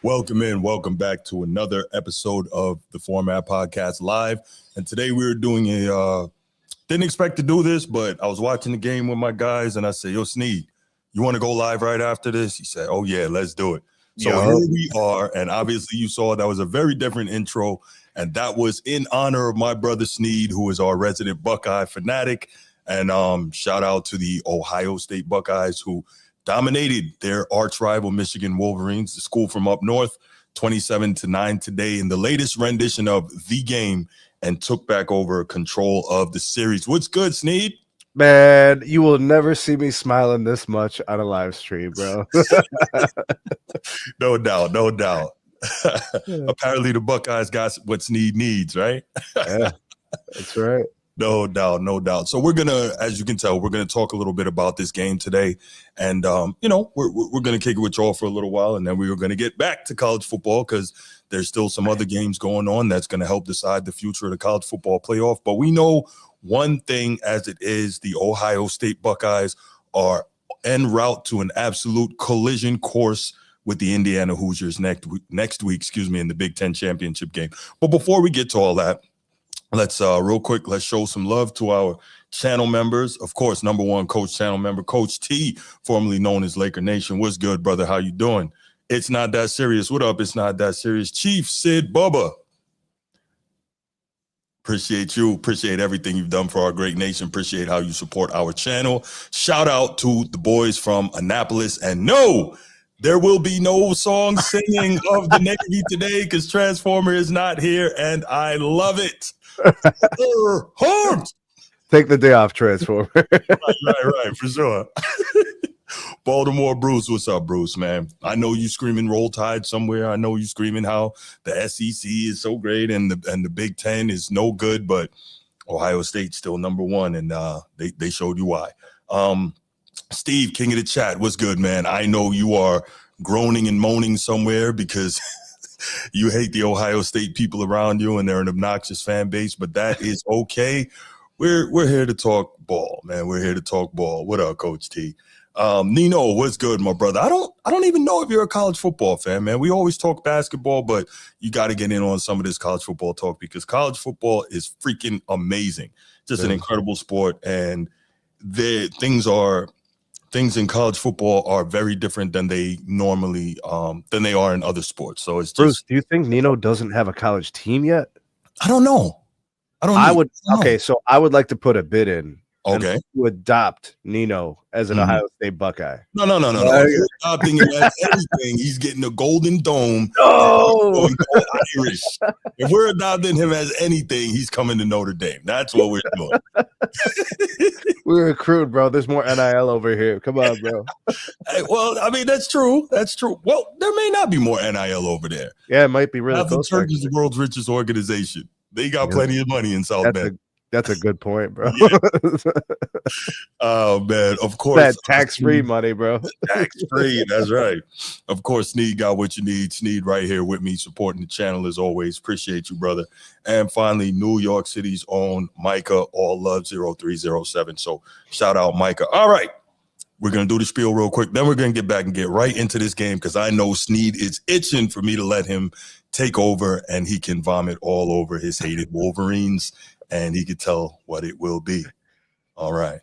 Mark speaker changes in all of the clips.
Speaker 1: Welcome back to another episode of the Format Podcast Live. And today we were doing didn't expect to do this, but I was watching the game with my guys and I said, yo, Sneed, you want to go live right after this? He said, oh yeah, let's do it. So here we are. And obviously you saw that was a very different intro. And that was in honor of my brother Sneed, who is our resident Buckeye fanatic. And shout out to the Ohio State Buckeyes, who dominated their arch rival Michigan Wolverines, the school from up north, 27-9 today in the latest rendition of the game, and took back over control of the series. What's good, Sneed?
Speaker 2: Man, you will never see me smiling this much on a live stream, bro.
Speaker 1: No doubt. Apparently the Buckeyes got what Sneed needs, right?
Speaker 2: Yeah, that's right.
Speaker 1: No doubt. So we're gonna, as you can tell, we're gonna talk a little bit about this game today, and we're gonna kick it with y'all for a little while, and then we were gonna get back to college football because there's still some other games going on that's gonna help decide the future of the college football playoff. But we know one thing as it is: the Ohio State Buckeyes are en route to an absolute collision course with the Indiana Hoosiers next week, in the Big Ten championship game. But before we get to all that, let's real quick, let's show some love to our channel members. Of course, number one Coach channel member, Coach T, formerly known as Laker Nation. What's good, brother? How you doing? It's not that serious. What up? It's not that serious. Chief Sid Bubba. Appreciate you. Appreciate everything you've done for our great nation. Appreciate how you support our channel. Shout out to the boys from Annapolis. And no, there will be no song singing of the Navy today because Transformer is not here, and I love it.
Speaker 2: Take the day off, Transformer.
Speaker 1: right, for sure. Baltimore Bruce, what's up, Bruce, man? I know you screaming Roll Tide somewhere. I know you screaming how the SEC is so great and the Big Ten is no good, but Ohio State's still number one, and they showed you why. Steve, king of the chat, what's good, man? I know you are groaning and moaning somewhere because you hate the Ohio State people around you and they're an obnoxious fan base, but that is okay. We're here to talk ball, man. We're here to talk ball. What up, Coach T? Nino, what's good, my brother? I don't even know if you're a college football fan, man. We always talk basketball, but you got to get in on some of this college football talk because college football is freaking amazing. Just an incredible sport, and things in college football are very different than they normally than they are in other sports. So it's just,
Speaker 2: Bruce, do you think Nino doesn't have a college team yet?
Speaker 1: I don't know.
Speaker 2: I would like to put a bid in.
Speaker 1: Okay.
Speaker 2: To adopt Nino as an Ohio State Buckeye.
Speaker 1: No. If you're adopting him as anything, he's getting a golden dome.
Speaker 2: No.
Speaker 1: Irish. If we're adopting him as anything, he's coming to Notre Dame. That's what we're doing.
Speaker 2: We're accrued, bro. There's more NIL over here. Come on, bro.
Speaker 1: Hey, well, I mean, that's true. Well, there may not be more NIL over there.
Speaker 2: Yeah, it might be really
Speaker 1: close. The Church is the world's richest organization. They got plenty of money in South Bend.
Speaker 2: That's a good point, bro.
Speaker 1: Yeah. Oh, man. Of course.
Speaker 2: That tax-free money, bro.
Speaker 1: Tax-free. That's right. Of course, Sneed got what you need. Sneed right here with me, supporting the channel as always. Appreciate you, brother. And finally, New York City's own Micah, all love 0307. So shout out, Micah. All right. We're going to do the spiel real quick. Then we're going to get back and get right into this game because I know Sneed is itching for me to let him take over and he can vomit all over his hated Wolverines. And he could tell what it will be. All right.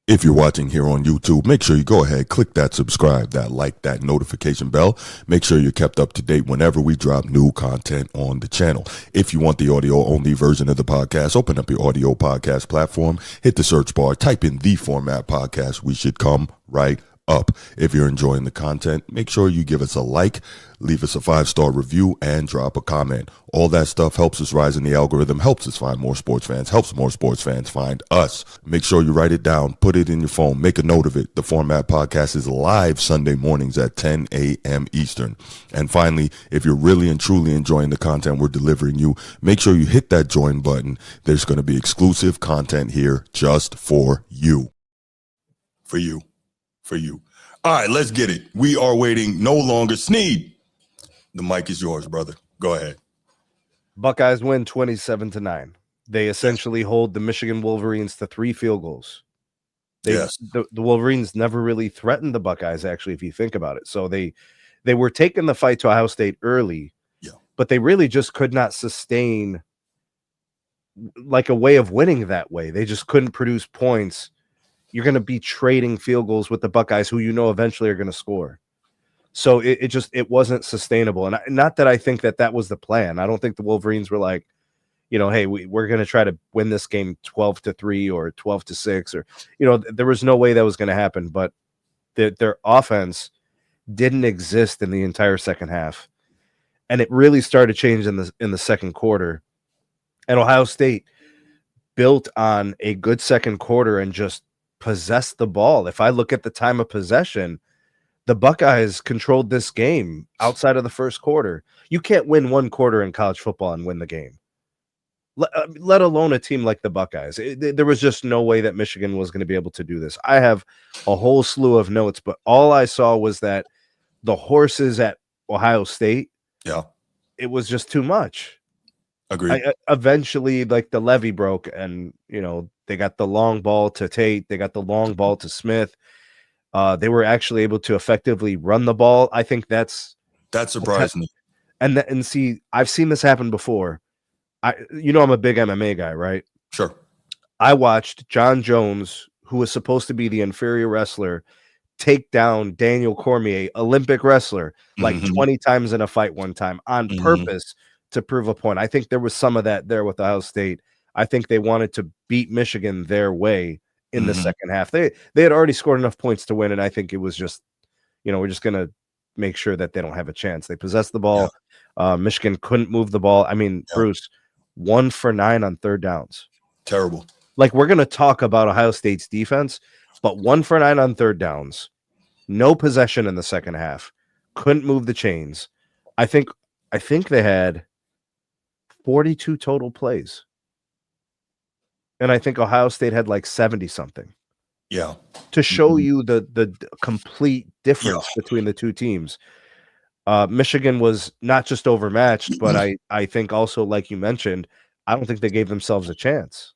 Speaker 1: If you're watching here on YouTube, make sure you go ahead, click that subscribe, that like, that notification bell. Make sure you're kept up to date whenever we drop new content on the channel. If you want the audio-only version of the podcast, open up your audio podcast platform, hit the search bar, type in the Format Podcast. We should come right up. If you're enjoying the content, make sure you give us a like, leave us a 5-star review, and drop a comment. All that stuff helps us rise in the algorithm, helps us find more sports fans, helps more sports fans find us. Make sure you write it down, put it in your phone, make a note of it. The Format Podcast is live Sunday mornings at 10 a.m. Eastern. And finally, if you're really and truly enjoying the content we're delivering you, make sure you hit that join button. There's going to be exclusive content here just for you. For you. All right, let's get it. We are waiting no longer. Sneed, the mic is yours, brother. Go ahead.
Speaker 2: Buckeyes win 27-9. They essentially hold the Michigan Wolverines to 3 field goals. The Wolverines never really threatened the Buckeyes, actually, if you think about it. So they They were taking the fight to Ohio State early, but they really just could not sustain like a way of winning that way. They just couldn't produce points. You're going to be trading field goals with the Buckeyes, who eventually are going to score. So it wasn't sustainable. And not that I think that was the plan. I don't think the Wolverines were like, hey, we're going to try to win this game 12-3 or 12-6, or there was no way that was going to happen. But their offense didn't exist in the entire second half, and it really started changing in the second quarter. And Ohio State built on a good second quarter and just possessed the ball. If I look at the time of possession, the Buckeyes controlled this game outside of the first quarter. You can't win one quarter in college football and win the game, let alone a team like the Buckeyes. There was just no way that Michigan was going to be able to do this. I have a whole slew of notes, but all I saw was that the horses at Ohio State, it was just too much.
Speaker 1: Agreed.
Speaker 2: Eventually, like, the levee broke, and they got the long ball to Tate, they got the long ball to Smith. They were actually able to effectively run the ball. I think that
Speaker 1: surprised me.
Speaker 2: And see, I've seen this happen before. I'm a big MMA guy, right?
Speaker 1: Sure.
Speaker 2: I watched John Jones, who was supposed to be the inferior wrestler, take down Daniel Cormier, Olympic wrestler, like 20 times in a fight one time on purpose to prove a point. I think there was some of that there with Ohio State. I think they wanted to beat Michigan their way in the second half. They had already scored enough points to win, and I think it was just, we're just going to make sure that they don't have a chance. They possessed the ball. Michigan couldn't move the ball. I mean, Bruce, 1 for 9 on third downs.
Speaker 1: Terrible.
Speaker 2: Like, we're going to talk about Ohio State's defense, but 1 for 9 on third downs, no possession in the second half, couldn't move the chains. I think they had 42 total plays. And I think Ohio State had like 70 something.
Speaker 1: Yeah.
Speaker 2: To show you the complete difference between the two teams. Michigan was not just overmatched, but I think also, like you mentioned, I don't think they gave themselves a chance.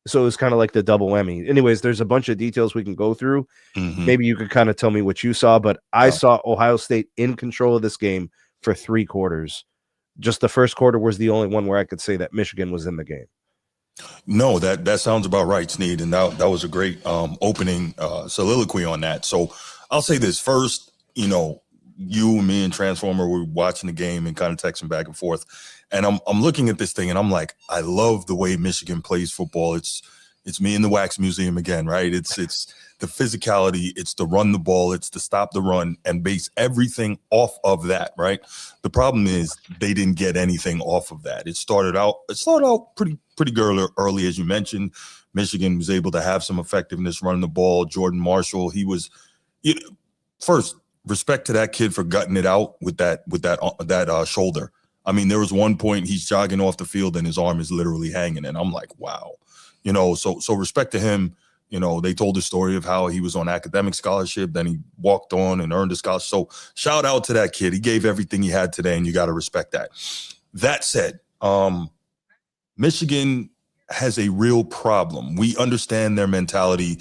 Speaker 2: So it was kind of like the double whammy. Anyways, there's a bunch of details we can go through. Maybe you could kind of tell me what you saw, but I saw Ohio State in control of this game for 3 quarters. Just the first quarter was the only one where I could say that Michigan was in the game.
Speaker 1: No, that sounds about right, Sneed, and that was a great opening soliloquy on that. So I'll say this first. You and me and Transformer were watching the game and kind of texting back and forth, and I'm looking at this thing and I'm like, I love the way Michigan plays football. It's me in the Wax Museum again, right? It's the physicality, it's the run the ball, it's to stop the run and base everything off of that, right? The problem is they didn't get anything off of that. It started out pretty early, as you mentioned. Michigan was able to have some effectiveness running the ball. Jordan Marshall, he was first, respect to that kid for gutting it out with that shoulder. I mean, there was one point he's jogging off the field and his arm is literally hanging, and I'm like, wow, so respect to him. They told the story of how he was on academic scholarship, then he walked on and earned a scholarship. So shout out to that kid. He gave everything he had today, and you got to respect that. That said, Michigan has a real problem. We understand their mentality,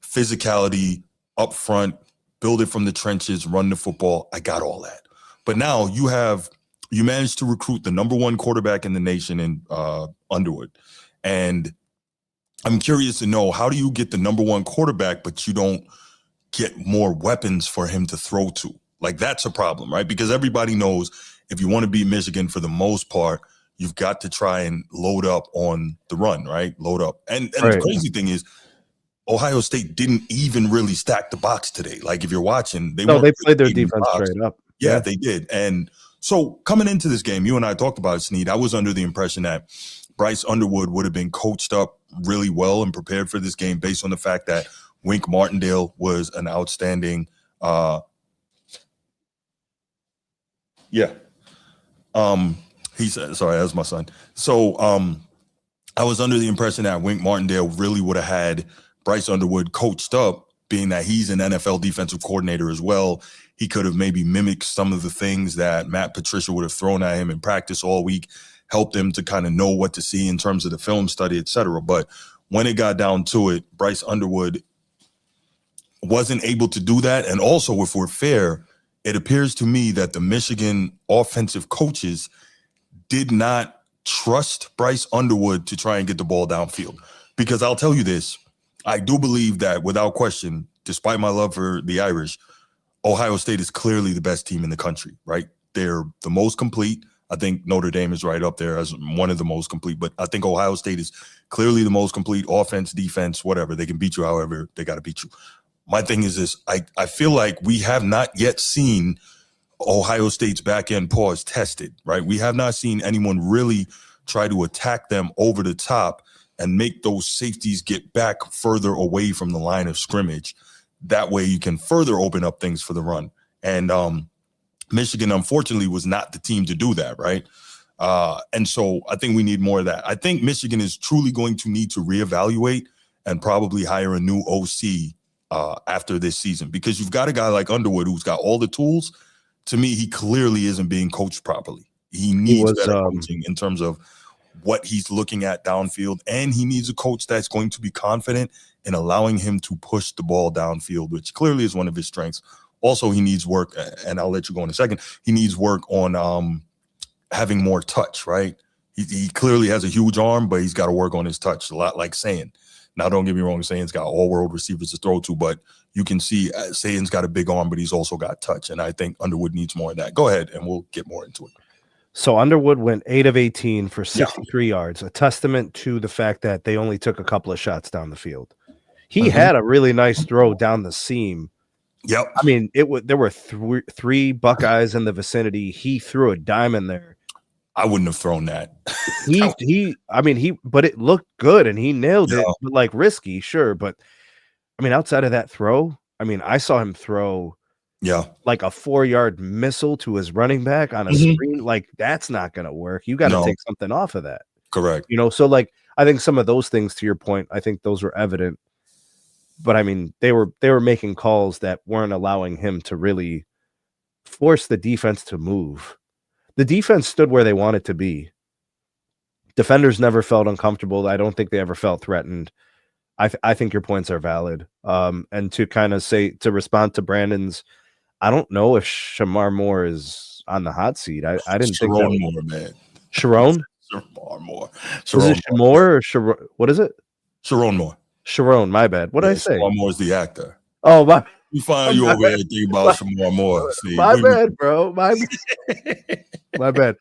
Speaker 1: physicality up front, build it from the trenches, run the football. I got all that. But now you managed to recruit the number 1 quarterback in the nation in Underwood. And I'm curious to know, how do you get the number 1 quarterback, but you don't get more weapons for him to throw to? Like, that's a problem, right? Because everybody knows if you want to beat Michigan, for the most part, you've got to try and load up on the run, right? Load up. And right. The crazy thing is, Ohio State didn't even really stack the box today. Like, if you're watching, they
Speaker 2: played their defense straight up.
Speaker 1: Yeah, they did. And so coming into this game, you and I talked about it, Sneed. I was under the impression that Bryce Underwood would have been coached up really well and prepared for this game based on the fact that Wink Martindale was an outstanding he said, sorry, that's my son. So I was under the impression that Wink Martindale really would have had Bryce Underwood coached up, being that he's an NFL defensive coordinator as well. He could have maybe mimicked some of the things that Matt Patricia would have thrown at him in practice all week, helped him to kind of know what to see in terms of the film study, et cetera. But when it got down to it, Bryce Underwood wasn't able to do that. And also, if we're fair, it appears to me that the Michigan offensive coaches did not trust Bryce Underwood to try and get the ball downfield. Because I'll tell you this, I do believe that without question, despite my love for the Irish, Ohio State is clearly the best team in the country, right? They're the most complete. I think Notre Dame is right up there as one of the most complete, but I think Ohio State is clearly the most complete offense, defense, whatever. They can beat you however they got to beat you. My thing is this, I feel like we have not yet seen Ohio State's back end paws tested, right? We have not seen anyone really try to attack them over the top and make those safeties get back further away from the line of scrimmage. That way you can further open up things for the run. And Michigan, unfortunately, was not the team to do that, right? And so I think we need more of that. I think Michigan is truly going to need to reevaluate and probably hire a new OC after this season, because you've got a guy like Underwood who's got all the tools. To me, he clearly isn't being coached properly. He needs better coaching in terms of what he's looking at downfield, and he needs a coach that's going to be confident in allowing him to push the ball downfield, which clearly is one of his strengths. Also, he needs work, and I'll let you go in a second. He needs work on having more touch, right? He clearly has a huge arm, but he's got to work on his touch, a lot like Sayin. Now, don't get me wrong, Sayin's got all-world receivers to throw to, but you can see Sayin's got a big arm, but he's also got touch, and I think Underwood needs more of that. Go ahead, and we'll get more into it.
Speaker 2: So Underwood went 8 of 18 for 63 yards, a testament to the fact that they only took a couple of shots down the field. He had a really nice throw down the seam.
Speaker 1: Yep.
Speaker 2: I mean, there were three Buckeyes in the vicinity. He threw a dime in there.
Speaker 1: I wouldn't have thrown that.
Speaker 2: But it looked good and he nailed it. But like risky, sure. But I mean, outside of that throw, I mean, I saw him throw like a 4-yard missile to his running back on a screen. Like, that's not going to work. You got to take something off of that.
Speaker 1: Correct.
Speaker 2: You know, so like, I think some of those things, to your point, I think those were evident. But I mean, they were making calls that weren't allowing him to really force the defense to move. The defense stood where they wanted to be. Defenders never felt uncomfortable. I don't think they ever felt threatened. I think your points are valid. And to kind of to respond to Brandon's, I don't know if Shamar Moore is on the hot seat. I didn't think that.
Speaker 1: Moore, man.
Speaker 2: Sharon?
Speaker 1: Shamar Moore.
Speaker 2: Is it Shamar or Sharon? What is it?
Speaker 1: Sharon Moore.
Speaker 2: Sharon, my bad. What did I say?
Speaker 1: Shamar Moore is the actor.
Speaker 2: Oh, my.
Speaker 1: You find you over here thinking about Shamar Moore. See,
Speaker 2: my bad, bro. My bad.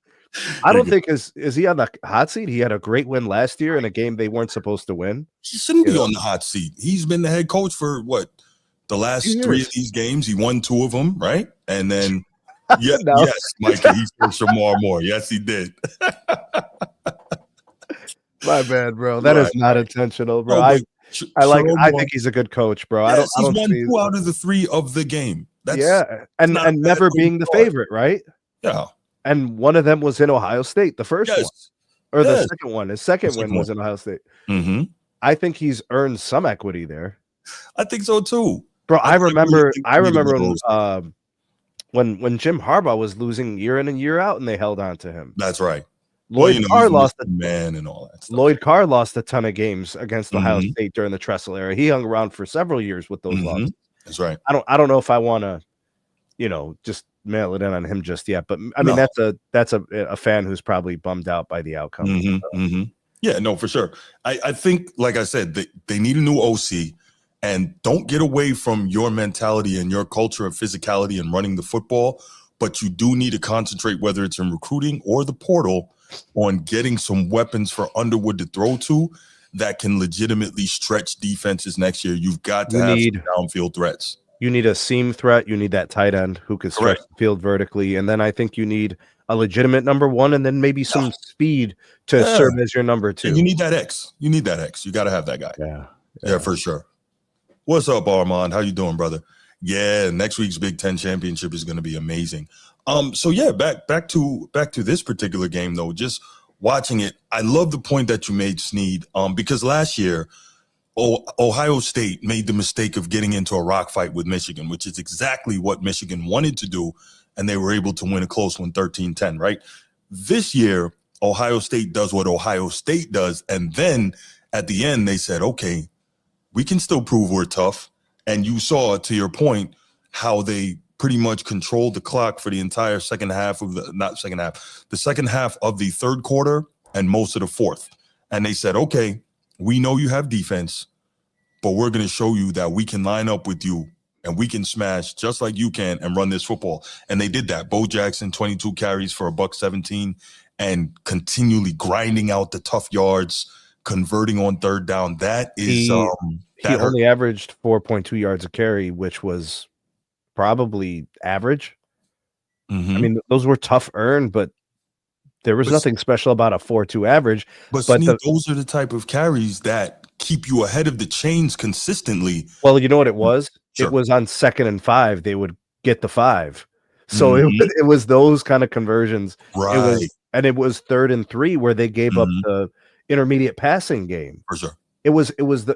Speaker 2: I don't think is he on the hot seat? He had a great win last year in a game they weren't supposed to win.
Speaker 1: He shouldn't be on the hot seat. He's been the head coach for what? The last 3 of these games. He won 2 of them, right? And then yes, Mikey, he said Shamar Moore. Yes, he did.
Speaker 2: My bad, bro. That is not intentional, bro. I think he's a good coach, bro.
Speaker 1: Yes, he's won 2 out of the 3 of the game.
Speaker 2: And never being the favorite, right?
Speaker 1: Yeah.
Speaker 2: And one of them was in Ohio State, the first one. Or the second one. His second win was in Ohio State.
Speaker 1: Mm-hmm.
Speaker 2: I think he's earned some equity there.
Speaker 1: I think so too.
Speaker 2: Bro, I remember when Jim Harbaugh was losing year in and year out and they held on to him.
Speaker 1: That's right.
Speaker 2: Lloyd Carr lost
Speaker 1: and all that stuff.
Speaker 2: Lloyd Carr lost a ton of games against Ohio State during the Tressel era. He hung around for several years with those losses.
Speaker 1: That's right.
Speaker 2: I don't know if I want to, just mail it in on him just yet. But I mean, that's a fan who's probably bummed out by the outcome.
Speaker 1: Yeah, no, for sure. I think, like I said, they need a new OC, and don't get away from your mentality and your culture of physicality and running the football. But you do need to concentrate, whether it's in recruiting or the portal, on getting some weapons for Underwood to throw to that can legitimately stretch defenses next year. You've got to have some downfield threats.
Speaker 2: You need a seam threat. You need that tight end who can stretch the field vertically. And then I think you need a legitimate number 1 and then maybe some speed to serve as your number 2.
Speaker 1: And you need that X. You got to have that guy. Yeah, for sure. What's up, Armand? How you doing, brother? Yeah, next week's Big Ten championship is going to be amazing. So yeah, back to this particular game though. Just watching it, I love the point that you made, Sneed. Because last year, Ohio State made the mistake of getting into a rock fight with Michigan, which is exactly what Michigan wanted to do, and they were able to win a close one, 13-10. Right? This year, Ohio State does what Ohio State does, and then at the end they said, "Okay, we can still prove we're tough." And you saw, to your point, how they pretty much controlled the clock for the entire second half of the second half of the third quarter and most of the fourth. And they said, okay, we know you have defense, but we're going to show you that we can line up with you and we can smash just like you can and run this football. And they did that. Bo Jackson, 22 carries for $117 and continually grinding out the tough yards, converting on third down. That is
Speaker 2: he only averaged 4.2 yards a carry, which was probably average. I mean, those were tough earned, but there was nothing special about a 4.2 average.
Speaker 1: But those are the type of carries that keep you ahead of the chains consistently.
Speaker 2: Well, you know what it was? Sure. It was on 2nd and 5. They would get the 5. So it was those kind of conversions.
Speaker 1: Right.
Speaker 2: It was 3rd and 3 where they gave up the intermediate passing game.
Speaker 1: For sure.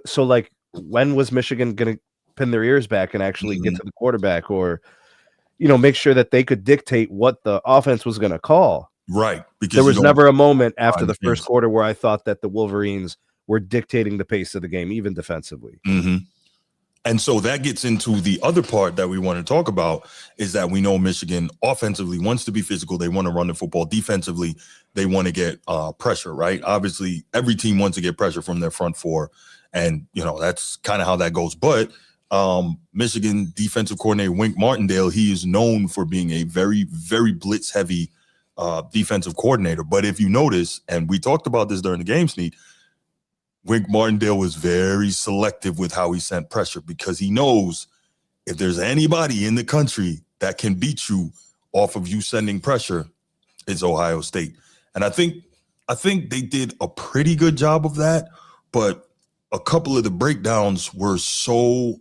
Speaker 2: So like, when was Michigan going to pin their ears back and actually get to the quarterback, or, make sure that they could dictate what the offense was going to call?
Speaker 1: Right.
Speaker 2: Because there was never a moment after the first quarter where I thought that the Wolverines were dictating the pace of the game, even defensively.
Speaker 1: And so that gets into the other part that we want to talk about, is that we know Michigan offensively wants to be physical. They want to run the football. Defensively, they want to get pressure, right? Obviously, every team wants to get pressure from their front four. And, that's kind of how that goes. But Michigan defensive coordinator Wink Martindale, he is known for being a very, very blitz-heavy defensive coordinator. But if you notice, and we talked about this during the game, Snead, Wink Martindale was very selective with how he sent pressure, because he knows if there's anybody in the country that can beat you off of you sending pressure, it's Ohio State. And I think they did a pretty good job of that, but a couple of the breakdowns were so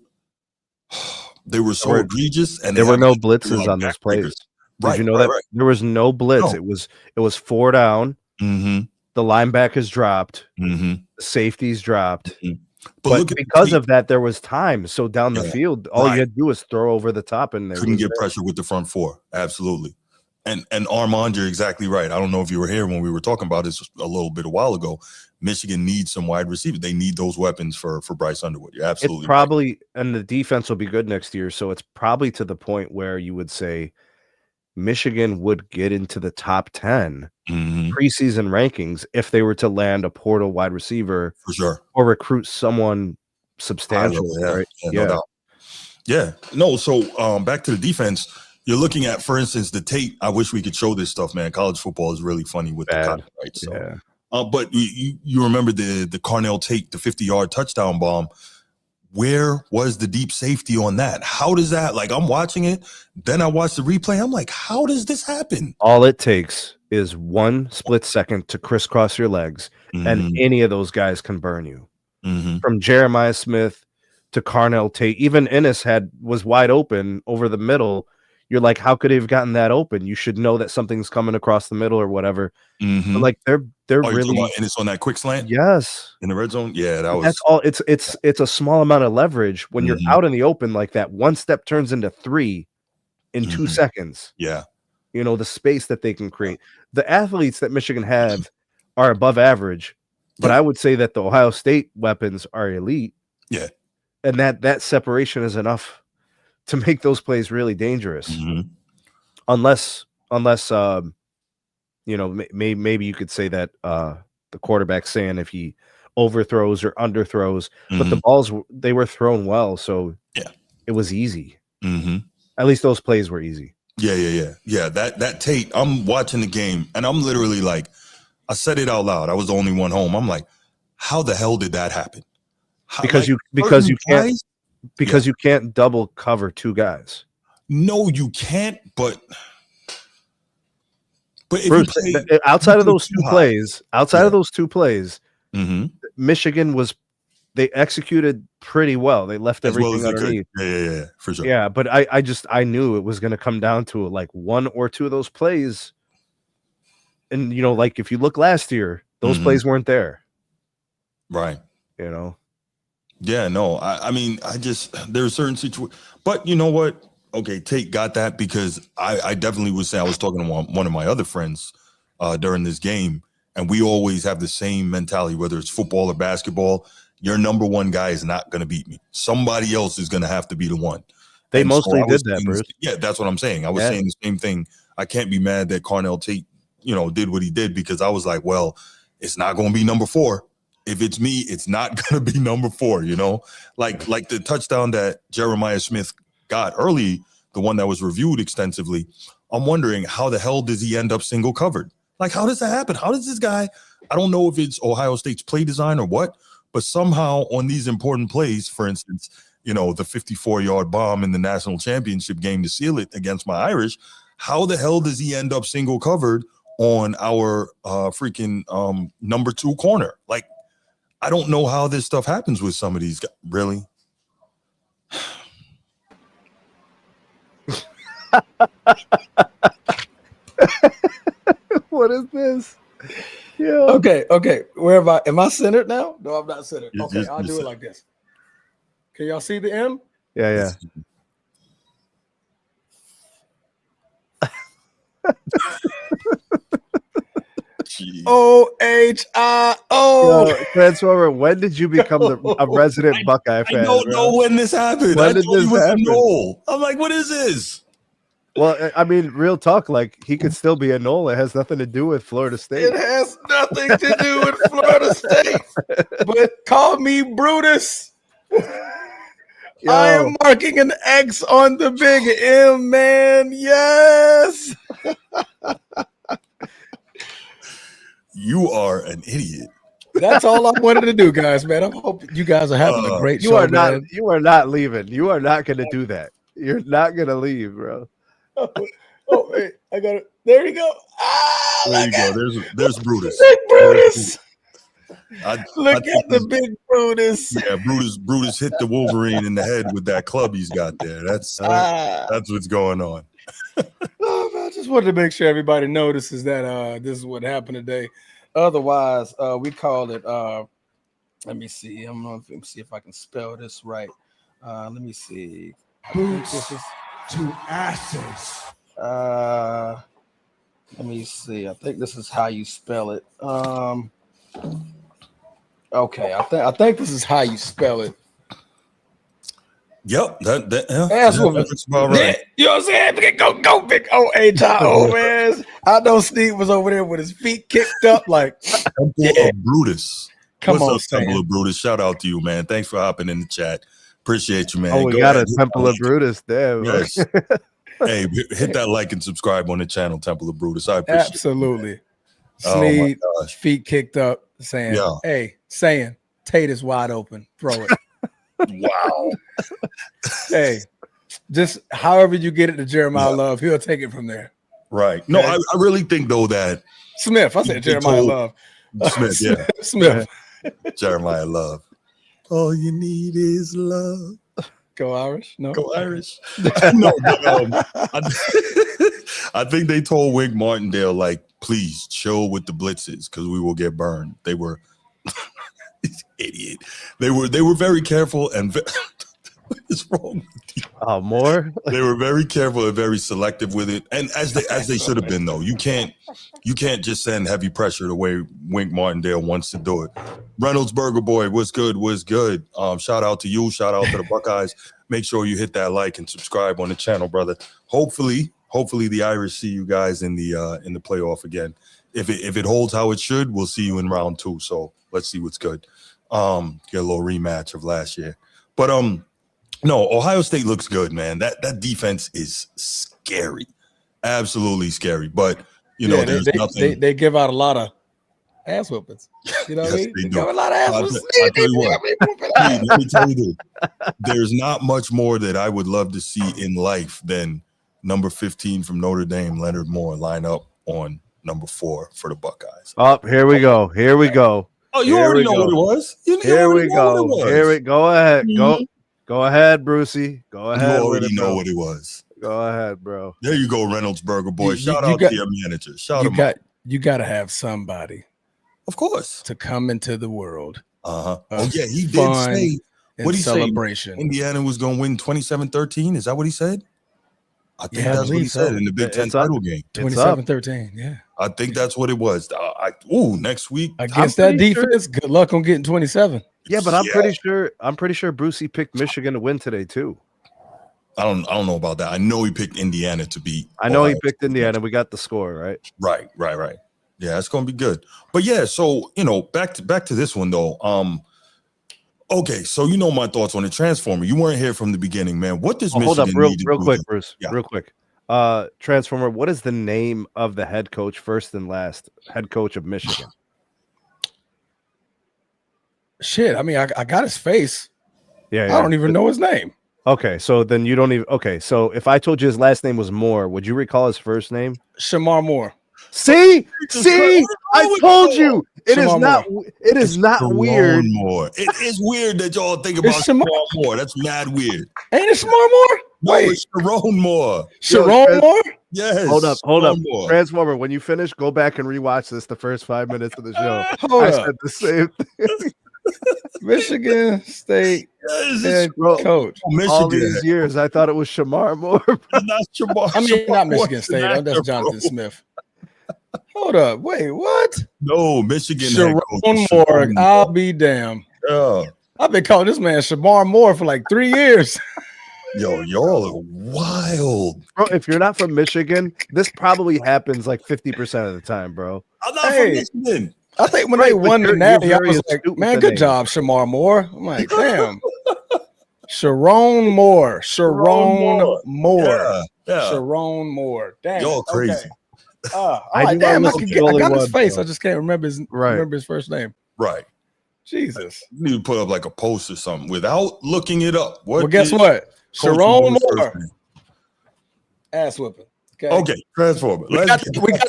Speaker 1: egregious, and
Speaker 2: there were no blitzes on those plays. Did you know that? Right. There was no blitz. No. It was 4 down. The linebackers dropped. The safeties dropped. But because of that, there was time. So down the field, all you had to do was throw over the top, and
Speaker 1: couldn't get pressure with the front four. Absolutely. And Armand, you're exactly right. I don't know if you were here when we were talking about this a little bit a while ago. Michigan needs some wide receivers. They need those weapons for Bryce Underwood. You're absolutely
Speaker 2: probably
Speaker 1: right.
Speaker 2: And the defense will be good next year. So it's probably to the point where you would say Michigan would get into the top 10 preseason rankings if they were to land a portal wide receiver,
Speaker 1: for sure,
Speaker 2: or recruit someone substantial. Right?
Speaker 1: No doubt. Yeah. No. So back to the defense. You're looking at, for instance, the tape. I wish we could show this stuff, man. College football is really funny with the copyright. So, but you remember the Carnell Tate, the 50-yard touchdown bomb. Where was the deep safety on that? How does that, like, I'm watching it, then I watch the replay. I'm like, how does this happen?
Speaker 2: All it takes is one split second to crisscross your legs, and any of those guys can burn you. From Jeremiah Smith to Carnell Tate, even Ennis was wide open over the middle. You're like, how could he have gotten that open? You should know that something's coming across the middle or whatever. But like they're really,
Speaker 1: and it's on that quick slant.
Speaker 2: Yes,
Speaker 1: in the red zone. Yeah,
Speaker 2: that's all. It's a small amount of leverage when you're out in the open like that. One step turns into 3 in 2 seconds.
Speaker 1: Yeah,
Speaker 2: the space that they can create. The athletes that Michigan have are above average, but I would say that the Ohio State weapons are elite.
Speaker 1: Yeah,
Speaker 2: and that separation is enough to make those plays really dangerous. Unless maybe you could say that the quarterback's saying if he overthrows or underthrows, but the balls, they were thrown well, so it was easy. At least those plays were easy.
Speaker 1: Yeah. That tape, I'm watching the game, and I'm literally like, I said it out loud. I was the only one home. I'm like, how the hell did that happen?
Speaker 2: Because you can't double cover 2 guys.
Speaker 1: No, you can't. But if
Speaker 2: Bruce, outside of those two plays, Michigan they executed pretty well. They left everything underneath.
Speaker 1: Yeah, for sure.
Speaker 2: Yeah, but I knew it was going to come down to like 1 or 2 of those plays. And like if you look last year, those plays weren't there.
Speaker 1: Right.
Speaker 2: Yeah,
Speaker 1: no, I mean, there are certain situations, but you know what? Okay, Tate got that, because I definitely would say, I was talking to one of my other friends during this game, and we always have the same mentality, whether it's football or basketball. Your number one guy is not going to beat me. Somebody else is going to have to be the one.
Speaker 2: They
Speaker 1: And so
Speaker 2: mostly
Speaker 1: I was
Speaker 2: did that,
Speaker 1: saying
Speaker 2: Bruce.
Speaker 1: yeah, that's what I'm saying. I was saying the same thing. I can't be mad that Carnell Tate, did what he did, because I was like, well, it's not going to be number 4. If it's me, it's not going to be number 4, like the touchdown that Jeremiah Smith got early, the one that was reviewed extensively. I'm wondering, how the hell does he end up single covered? Like, how does that happen? How does this guy, I don't know if it's Ohio State's play design or what, but somehow on these important plays, for instance, the 54-yard bomb in the national championship game to seal it against my Irish, how the hell does he end up single covered on our freaking number 2 corner? Like, I don't know how this stuff happens with some of these guys. Really?
Speaker 2: What is this? Yeah.
Speaker 3: Okay. Where am I centered now? No, I'm not centered. Okay, I'll do it like this. Can y'all see the M?
Speaker 2: Yeah.
Speaker 3: OHIO.
Speaker 2: Transformer, when did you become a resident Buckeye fan?
Speaker 1: I don't know when this happened.
Speaker 2: When did this happen?
Speaker 1: I'm like, what is this?
Speaker 2: Well, I mean, real talk, like, he could still be a Knoll. It has nothing to do with Florida State.
Speaker 3: It has nothing to do with Florida State. But call me Brutus. I am marking an X on the big M, man. Yes.
Speaker 1: You are an idiot.
Speaker 3: That's all I wanted to do, guys, man. I hope you guys are having a great show.
Speaker 2: You are not leaving. You are not going to do that. You're not going to leave, bro.
Speaker 3: Oh, wait, I got it. There you go.
Speaker 1: There you go. There's Brutus.
Speaker 3: Big Brutus. Look at the big Brutus.
Speaker 1: Yeah, Brutus hit the Wolverine in the head with that club he's got there. That's what's going on.
Speaker 3: Oh, man, I just wanted to make sure everybody notices that this is what happened today. Otherwise, we call it. Let me see. I'm gonna see if I can spell this right. Let me see.
Speaker 4: Boots to asses.
Speaker 3: Let me see. I think this is how you spell it. Okay, I think this is how you spell it.
Speaker 1: Yep,
Speaker 3: that's
Speaker 1: about right.
Speaker 3: You know what I'm saying? Go big OHIO, man. I know Steve was over there with his feet kicked up like
Speaker 1: Temple of Brutus. What's up, Temple of Brutus? Shout out to you, man. Thanks for hopping in the chat. Appreciate you, man.
Speaker 2: Oh, we got a Temple of Brutus there.
Speaker 1: Yes. Hey, hit that like and subscribe on the channel, Temple of Brutus. I appreciate
Speaker 3: absolutely.
Speaker 1: It. Sneed,
Speaker 3: feet kicked up, saying Tate is wide open. Throw it.
Speaker 1: Wow.
Speaker 3: Hey, just however you get it to Jeremiah Love, he'll take it from there.
Speaker 1: Right. No, I really think though that
Speaker 3: Smith. I said Jeremiah Love.
Speaker 1: Smith, yeah.
Speaker 3: Smith.
Speaker 1: Jeremiah Love. All you need is love.
Speaker 3: Go Irish? No.
Speaker 1: Go Irish. No, but, I think they told Wink Martindale, like, please chill with the blitzes because we will get burned. They were idiot. They were very careful and what is wrong with you?
Speaker 2: Oh, more?
Speaker 1: They were very careful and very selective with it. And as they should have been, though. You can't just send heavy pressure the way Wink Martindale wants to do it. Reynolds Burger Boy, what's good? Shout out to you. Shout out to the Buckeyes. Make sure you hit that like and subscribe on the channel, brother. Hopefully the Irish see you guys in the playoff again. If it holds how it should, we'll see you in round 2. So let's see what's good. Get a little rematch of last year. But no, Ohio State looks good, man. That defense is scary, absolutely scary. But there's nothing.
Speaker 3: They give out a lot of ass whoopings. You know what I mean? They give a lot of ass whoopings.
Speaker 1: Let me tell you this. There's not much more that I would love to see in life than number 15 from Notre Dame, Leonard Moore, line up on number 4 for the Buckeyes.
Speaker 2: Oh, here we go.
Speaker 1: Oh, you already know what it was.
Speaker 2: Here we go. Go ahead. Mm-hmm. Go ahead, Brucey. Go ahead.
Speaker 1: You already know what it was.
Speaker 2: Go ahead, bro.
Speaker 1: There you go, Reynolds Burger Boy. Shout out to your manager.
Speaker 3: You got to have somebody,
Speaker 1: of course,
Speaker 3: to come into the world.
Speaker 1: Oh yeah, he did say what he
Speaker 3: celebration.
Speaker 1: Said Indiana was going to win 27-13. Is that what he said? I think that's what he said in the Big Ten title game.
Speaker 3: 27-13. Yeah,
Speaker 1: I think that's what it was. Next week
Speaker 3: against that defense. Sure. Good luck on getting 27.
Speaker 2: Yeah, but I'm pretty sure Brucey picked Michigan to win today too.
Speaker 1: I don't know about that. I know he picked Indiana to beat.
Speaker 2: I know
Speaker 1: Ohio
Speaker 2: he picked
Speaker 1: State.
Speaker 2: Indiana. We got the score, right?
Speaker 1: Right. Yeah, it's gonna be good. But yeah, so back to this one though. Okay, so my thoughts on the Transformer. You weren't here from the beginning, man. What does Michigan
Speaker 2: hold up,
Speaker 1: need to
Speaker 2: real
Speaker 1: do
Speaker 2: quick,
Speaker 1: to-
Speaker 2: Bruce.
Speaker 1: Yeah.
Speaker 2: Real quick. Transformer, what is the name of the head coach, first and last head coach of Michigan?
Speaker 3: Shit, I mean, I got his face.
Speaker 2: Yeah,
Speaker 3: I don't even know his name.
Speaker 2: Okay, so then you don't even. Okay, so if I told you his last name was Moore, would you recall his first name?
Speaker 3: Shamar Moore.
Speaker 2: See, I told you it is
Speaker 3: Shamar
Speaker 2: not. It is not
Speaker 1: Sharon
Speaker 2: weird.
Speaker 1: Moore. It is weird that y'all think about
Speaker 3: It's Shamar-
Speaker 1: Sharon Moore. That's mad weird.
Speaker 3: Ain't it Shamar Moore?
Speaker 1: No,
Speaker 3: Wait,
Speaker 1: it's Sharon Moore.
Speaker 3: Sharon Moore?
Speaker 1: Yes.
Speaker 2: Hold up.
Speaker 1: Sharon Moore.
Speaker 2: Transformer, when you finish, go back and rewatch this. The first 5 minutes of the show.
Speaker 3: Hold
Speaker 2: I
Speaker 3: up.
Speaker 2: said the same thing.
Speaker 3: Michigan State
Speaker 1: Yes,
Speaker 3: head
Speaker 1: it's
Speaker 3: coach.
Speaker 2: All
Speaker 1: Michigan.
Speaker 2: these years, I thought it was Shamar Moore.
Speaker 1: It's not Shamar.
Speaker 3: I mean,
Speaker 1: Shamar
Speaker 3: not
Speaker 1: Moore's
Speaker 3: Michigan State.
Speaker 1: an actor,
Speaker 3: That's Jonathan
Speaker 1: bro.
Speaker 3: Smith. Hold up. Wait, what?
Speaker 1: No, Michigan head
Speaker 3: Sharon
Speaker 1: coach is
Speaker 3: Moore.
Speaker 1: Sharon
Speaker 3: I'll be damned.
Speaker 1: Yeah.
Speaker 3: I've been calling this man Shamar Moore for like 3 years.
Speaker 1: Yo, y'all are wild.
Speaker 2: Bro, if you're not from Michigan, this probably happens like 50% of the time, bro.
Speaker 1: I'm not
Speaker 3: Hey.
Speaker 1: from Michigan.
Speaker 3: I think when
Speaker 2: Right,
Speaker 3: they
Speaker 2: but
Speaker 3: won the
Speaker 2: you're
Speaker 3: Natty, I
Speaker 2: very
Speaker 3: was
Speaker 2: astute
Speaker 3: like,
Speaker 2: with
Speaker 3: man,
Speaker 2: the
Speaker 3: good
Speaker 2: name.
Speaker 3: job, Shamar Moore. I'm like, damn. Sharon Moore. Sharon Moore.
Speaker 1: Yeah.
Speaker 3: Sharon Moore. Damn.
Speaker 1: Y'all crazy.
Speaker 3: Okay. All
Speaker 2: I
Speaker 3: right,
Speaker 2: knew I
Speaker 3: damn, I,
Speaker 2: was
Speaker 3: could
Speaker 2: the
Speaker 3: get, I
Speaker 2: only
Speaker 3: got his
Speaker 2: one,
Speaker 3: face.
Speaker 2: bro.
Speaker 3: I just can't remember his first name.
Speaker 1: Right.
Speaker 3: Jesus.
Speaker 1: You need to put up like a post or something without looking it up. What
Speaker 3: Well, guess
Speaker 1: is
Speaker 3: what?
Speaker 1: Coach
Speaker 3: Sharon
Speaker 1: Moore's first
Speaker 3: Moore.
Speaker 1: name?
Speaker 3: Ass whipping.
Speaker 1: Okay, Transformer.
Speaker 3: We got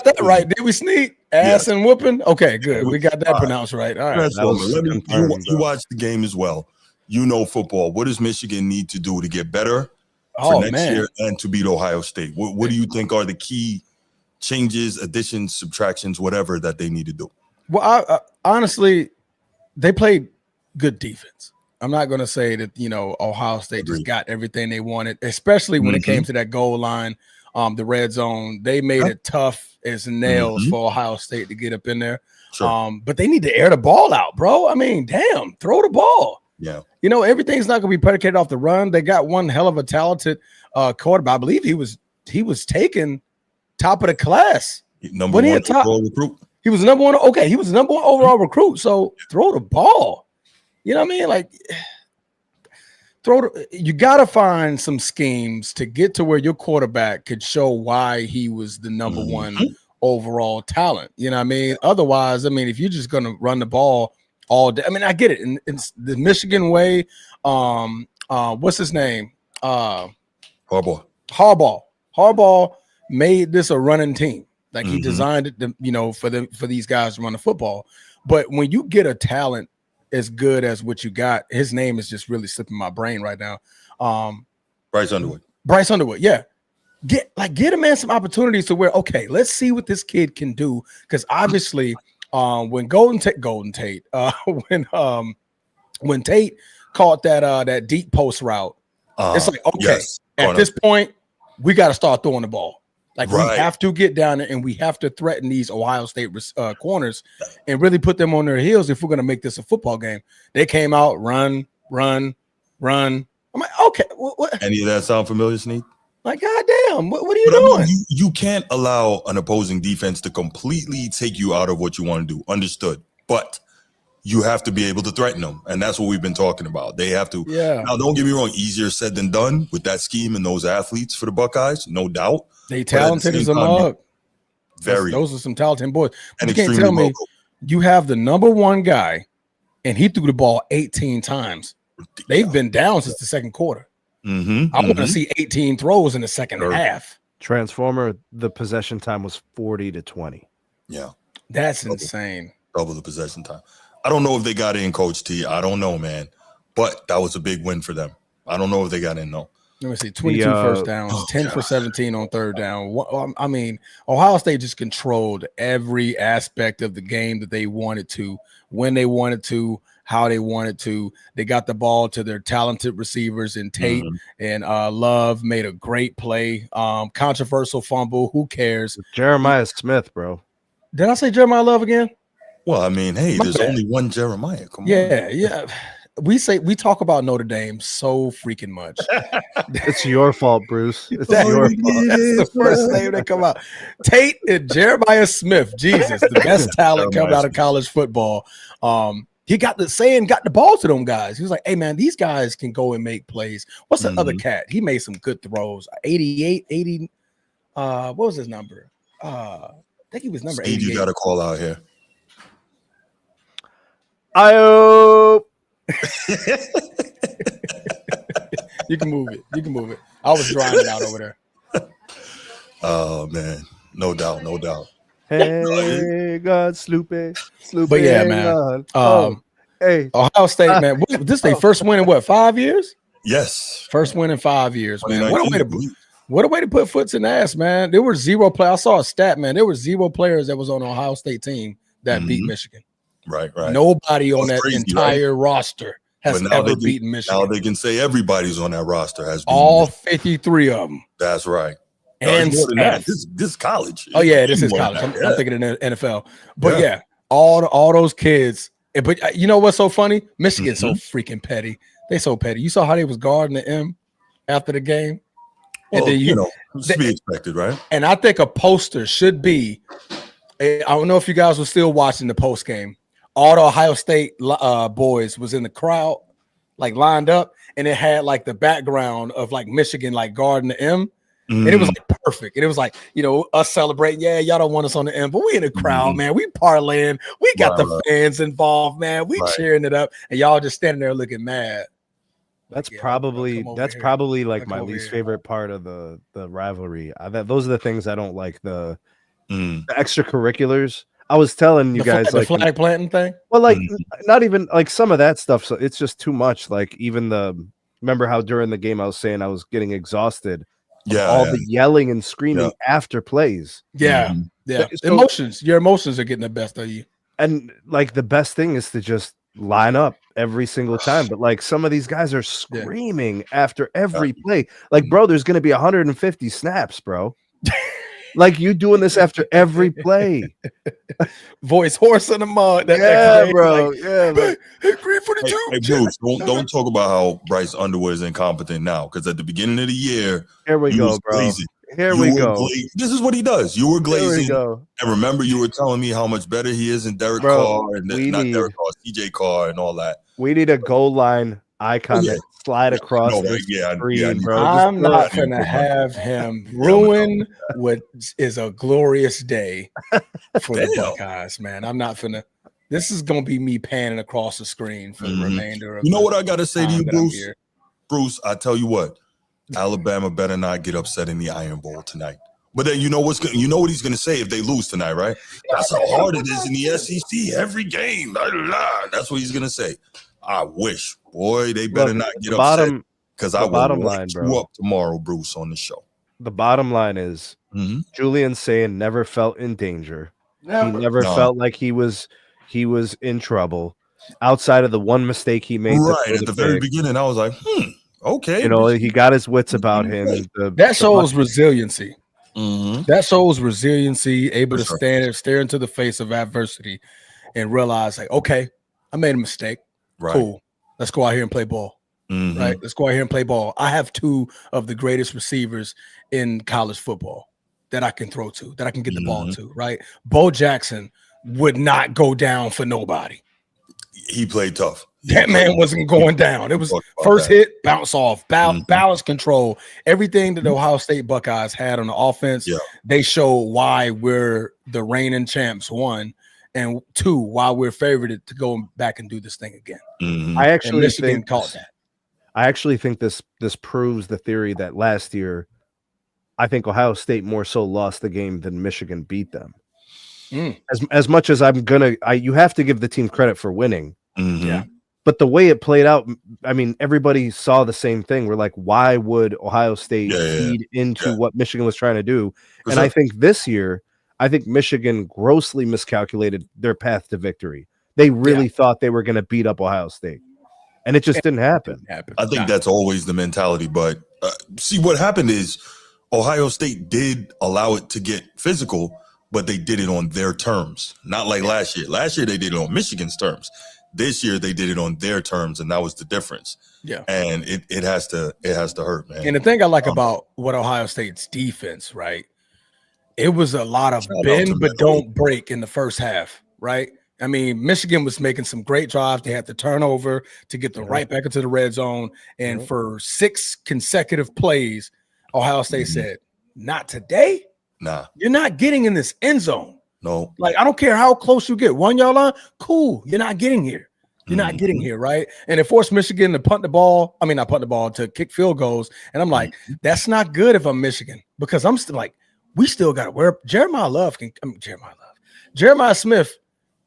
Speaker 3: that right. Did we sneak? Ass and whooping? Okay, good. We got that
Speaker 1: All right.
Speaker 3: pronounced right. All right.
Speaker 1: Transformer.
Speaker 2: was
Speaker 1: Let me.
Speaker 2: confirmed,
Speaker 1: You
Speaker 2: bro.
Speaker 1: watch the game as well. You know football. What does Michigan need to do to get better for
Speaker 3: Oh,
Speaker 1: next
Speaker 3: man.
Speaker 1: year and to beat Ohio State? What do you think are the key changes, additions, subtractions, whatever that they need to do?
Speaker 3: Well, I honestly, they played good defense. I'm not going to say that, Ohio State
Speaker 1: Agreed.
Speaker 3: just got everything they wanted, especially when it came to that goal line, the red zone. They made it tough as nails for Ohio State to get up in there.
Speaker 1: Sure.
Speaker 3: But they need to air the ball out, bro. I mean, damn, throw the ball.
Speaker 1: Yeah.
Speaker 3: Everything's not going to be predicated off the run. They got one hell of a talented quarterback. I believe he was taken top of the class.
Speaker 1: Number
Speaker 3: When he
Speaker 1: one
Speaker 3: had top-
Speaker 1: overall recruit.
Speaker 3: He was the number one. Okay, he was the number one overall recruit. So throw the ball. You know what I mean? Like, you got to find some schemes to get to where your quarterback could show why he was the number one overall talent. You know what I mean? Otherwise, I mean, if you're just going to run the ball all day, I mean, I get it. And it's the Michigan way. What's his name?
Speaker 1: Harbaugh.
Speaker 3: Harbaugh made this a running team. Like he
Speaker 1: Mhm.
Speaker 3: designed it, for these guys to run the football. But when you get a talent as good as what you got, his name is just really slipping my brain right now.
Speaker 1: Bryce Underwood.
Speaker 3: Bryce Underwood, yeah. Get a man some opportunities to where, okay, let's see what this kid can do. Because obviously, when when Tate caught that deep post route, it's like, okay,
Speaker 1: yes.
Speaker 3: at this point, we got to start throwing the ball. Like
Speaker 1: Right.
Speaker 3: we have to get down there and we have to threaten these Ohio State corners and really put them on their heels if we're going to make this a football game. They came out, run. I'm like, okay, what?
Speaker 1: Any of that sound familiar, Sneak?
Speaker 3: Like, goddamn, what are you
Speaker 1: But I
Speaker 3: doing?
Speaker 1: mean, you can't allow an opposing defense to completely take you out of what you want to do. Understood. But you have to be able to threaten them. And that's what we've been talking about. They have to.
Speaker 3: Yeah.
Speaker 1: Now, don't get me wrong. Easier said than done with that scheme and those athletes for the Buckeyes. No doubt.
Speaker 3: They
Speaker 1: at the
Speaker 3: talented
Speaker 1: same
Speaker 3: as a
Speaker 1: time,
Speaker 3: mug.
Speaker 1: Very.
Speaker 3: Those are some talented boys.
Speaker 1: And
Speaker 3: You can't
Speaker 1: extremely
Speaker 3: tell me
Speaker 1: local.
Speaker 3: you have the number one guy and he threw the ball 18 times. They've been down since the second quarter. I want to see 18 throws in the second
Speaker 1: Sure.
Speaker 3: half.
Speaker 2: Transformer, the possession time was 40-20.
Speaker 1: Yeah.
Speaker 3: That's insane.
Speaker 1: Double the possession time. I don't know if they got in, Coach T. I don't know, man. But that was a big win for them. I don't know if they got in, though.
Speaker 3: Let me see, 22 first downs, 10 for 17 on third down. I mean, Ohio State just controlled every aspect of the game that they wanted to, when they wanted to, how they wanted to. They got the ball to their talented receivers in Tate and Love made a great play. Controversial fumble. Who cares?
Speaker 2: Jeremiah Smith, bro.
Speaker 3: Did I say Jeremiah Love again?
Speaker 1: Well, I mean, hey,
Speaker 3: My
Speaker 1: there's
Speaker 3: bad.
Speaker 1: only one Jeremiah. Come on.
Speaker 3: Yeah. we talk about Notre Dame so freaking much.
Speaker 2: It's your fault, Bruce. It's
Speaker 3: That's
Speaker 2: your fault.
Speaker 3: the first name that come out. Tate and Jeremiah Smith. Jesus, the best talent coming out of college football. He got the ball to them guys. He was like, hey man, these guys can go and make plays. What's the other cat? He made some good throws. 88, 80. What was his number? I think he was number 88.
Speaker 1: You got to call out here.
Speaker 2: I hope.
Speaker 3: You can move it. I was drying it out over there.
Speaker 1: Oh man, no doubt.
Speaker 2: Hey, God, Sloopy.
Speaker 3: But yeah, man.
Speaker 2: Hey,
Speaker 3: Ohio State, man. This is their first win in what, 5 years?
Speaker 1: Yes,
Speaker 3: first win in 5 years, man. What a way to put foots in the ass, man. There were 0 players. I saw a stat, man. There were 0 players that was on the Ohio State team that beat Michigan.
Speaker 1: Right.
Speaker 3: Nobody on that entire roster has ever beaten Michigan.
Speaker 1: Now they can say everybody's on that roster has beaten
Speaker 3: all
Speaker 1: Michigan.
Speaker 3: 53 of them.
Speaker 1: That's right.
Speaker 3: And
Speaker 1: this college.
Speaker 3: Oh yeah, this is college. I'm thinking in the NFL. But yeah, all those kids. But you know what's so funny? Michigan's so freaking petty. They so petty. You saw how they was guarding the M after the game.
Speaker 1: Well, and then it's to be expected, right?
Speaker 3: And I think a poster should be. I don't know if you guys were still watching the post game. All the Ohio State boys was in the crowd, like lined up, and it had like the background of like Michigan, like guarding the M, and it was like perfect. And it was like, us celebrating. Yeah, y'all don't want us on the M, but we in the crowd, man. We parlaying. We got the fans involved, man. We cheering it up, and y'all just standing there looking mad.
Speaker 2: That's probably like my least favorite part of the rivalry. Those are the things I don't like. The extracurriculars. I was telling you guys,
Speaker 3: the flag planting thing.
Speaker 2: Well, like not even like some of that stuff. So it's just too much. Like even remember how during the game I was saying I was getting exhausted. All the yelling and screaming after plays.
Speaker 3: Yeah. So, your emotions are getting the best of you.
Speaker 2: And like the best thing is to just line up every single time. But like some of these guys are screaming after every play. Like, bro, there's going to be 150 snaps, bro. Like you doing this after every play.
Speaker 3: Voice hoarse in the mud.
Speaker 2: Bro.
Speaker 3: Like, hey, green for the two.
Speaker 1: Hey, Bruce, don't talk about how Bryce Underwood is incompetent now. Because at the beginning of the year,
Speaker 2: here we go, bro.
Speaker 1: Glazing. This is what he does. You were glazing. And remember, you were telling me how much better he is than Derek Carr and Derek Carr, CJ Carr, and all that.
Speaker 2: We need a goal line icon that slide across the screen, bro.
Speaker 3: I'm not gonna have him ruin what is a glorious day for the Buckeyes, man. I'm not gonna. This is gonna be me panning across the screen for the remainder of.
Speaker 1: You know what I gotta say to you, Bruce? Bruce, I tell you what, Alabama better not get upset in the Iron Bowl tonight. But then you know what he's gonna say if they lose tonight, right? That's how hard it is in the SEC. Every game, that's what he's gonna say. I wish, boy, they better not get upset because I will light you up tomorrow, Bruce, on the show.
Speaker 2: The bottom line is Julian saying never felt in danger. He never felt like he was in trouble outside of the one mistake he made.
Speaker 1: Right at the very beginning, I was like, okay.
Speaker 2: He got his wits about him.
Speaker 3: That shows resiliency. That shows resiliency, able to stare into the face of adversity and realize, like, okay, I made a mistake.
Speaker 1: Right.
Speaker 3: Cool. Let's go out here and play ball. Right. Let's go out here and play ball. I have 2 of the greatest receivers in college football that I can throw to, that I can get the ball to. Right. Bo Jackson would not go down for nobody.
Speaker 1: He played tough.
Speaker 3: That man wasn't going down. It was first hit, bounce off, balance control. Everything that the Ohio State Buckeyes had on the offense, they show why we're the reigning champs, 1. And 2, why we're favored to go back and do this thing again.
Speaker 2: I actually think
Speaker 3: that.
Speaker 2: I actually think this proves the theory that last year, I think Ohio State more so lost the game than Michigan beat them. As much as you have to give the team credit for winning. But the way it played out, I mean, everybody saw the same thing. We're like, why would Ohio State feed into what Michigan was trying to do? And I think this year, Michigan grossly miscalculated their path to victory. They really thought they were going to beat up Ohio State, and it just didn't happen.
Speaker 1: I think that's always the mentality. But see, what happened is Ohio State did allow it to get physical, but they did it on their terms, not like last year. Last year, they did it on Michigan's terms. This year they did it on their terms, and that was the difference.
Speaker 3: Yeah.
Speaker 1: And it has to hurt, man.
Speaker 3: And the thing I like about what Ohio State's defense, right? It was a lot of bend but don't break in the first half, right? I mean, Michigan was making some great drives. They had the turnover to get them right back into the red zone. And for 6 consecutive plays, Ohio State said, not today.
Speaker 1: Nah.
Speaker 3: You're not getting in this end zone.
Speaker 1: No.
Speaker 3: Like, I don't care how close you get. 1 yard line, cool. You're not getting here. You're not getting here, right? And it forced Michigan to punt the ball. I mean, not punt the ball, to kick field goals. And I'm like, that's not good if I'm Michigan, because I'm still like, we still got to wear Jeremiah Smith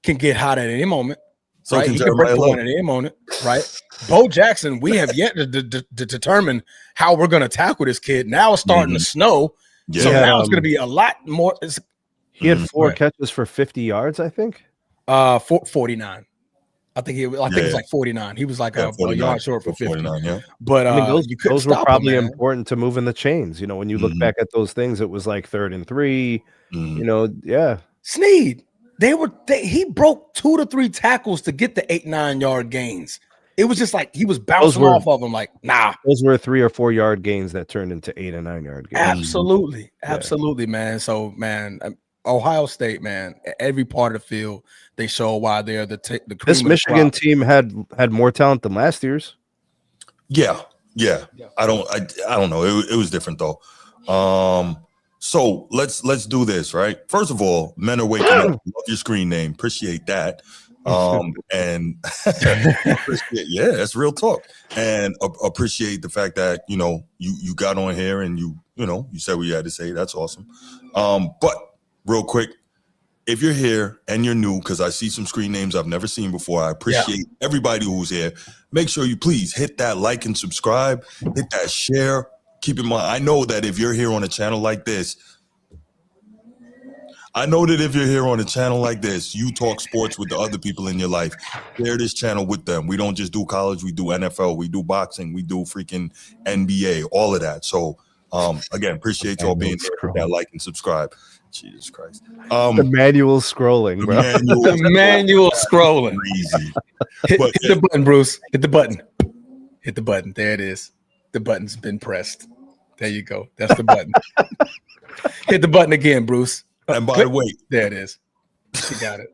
Speaker 3: can get hot at any moment.
Speaker 1: So
Speaker 3: right?
Speaker 1: can
Speaker 3: He
Speaker 1: Jeremiah
Speaker 3: can break
Speaker 1: Love
Speaker 3: at any moment, right? Bo Jackson, we have yet to determine how we're going to tackle this kid. Now it's starting to snow.
Speaker 1: Yeah.
Speaker 3: So now it's going to be a lot more.
Speaker 2: He had 4 catches for 50 yards, I think.
Speaker 3: 49. I think it was like 49. He was like a yard short for 50.
Speaker 1: 49, yeah.
Speaker 3: But
Speaker 2: I mean, those were probably
Speaker 3: him,
Speaker 2: important to moving the chains. You know, when you look back at those things, it was like 3rd and 3. You know, yeah.
Speaker 3: Sneed, he broke 2 to 3 tackles to get the 8-9 yard gains. It was just like he was bouncing off of them. Like, nah.
Speaker 2: Those were 3 or 4 yard gains that turned into 8 and 9 yard gains.
Speaker 3: Absolutely, man. So, man, Ohio State, man, every part of the field, they show why they're the
Speaker 2: this Michigan team had more talent than last year's.
Speaker 1: Yeah. I don't know. It was different though. So let's do this, right? First of all, men are waking up. Love your screen name. Appreciate that. And yeah, that's real talk. And appreciate the fact that you got on here and you said what you had to say. That's awesome. But real quick, if you're here and you're new, because I see some screen names I've never seen before, I appreciate everybody who's here. Make sure you please hit that like and subscribe, hit that share. Keep in mind, I know that if you're here on a channel like this, you talk sports with the other people in your life. Share this channel with them. We don't just do college, we do NFL, we do boxing, we do freaking NBA, all of that. So again, appreciate y'all being here. Hit that like and subscribe. Jesus Christ.
Speaker 2: The manual scrolling, bro.
Speaker 3: The manual scrolling.
Speaker 1: Crazy.
Speaker 3: Hit the button, Bruce. Hit the button. Hit the button. There it is. The button's been pressed. There you go. That's the button. Hit the button again, Bruce.
Speaker 1: And by the way,
Speaker 3: there it is. You got it.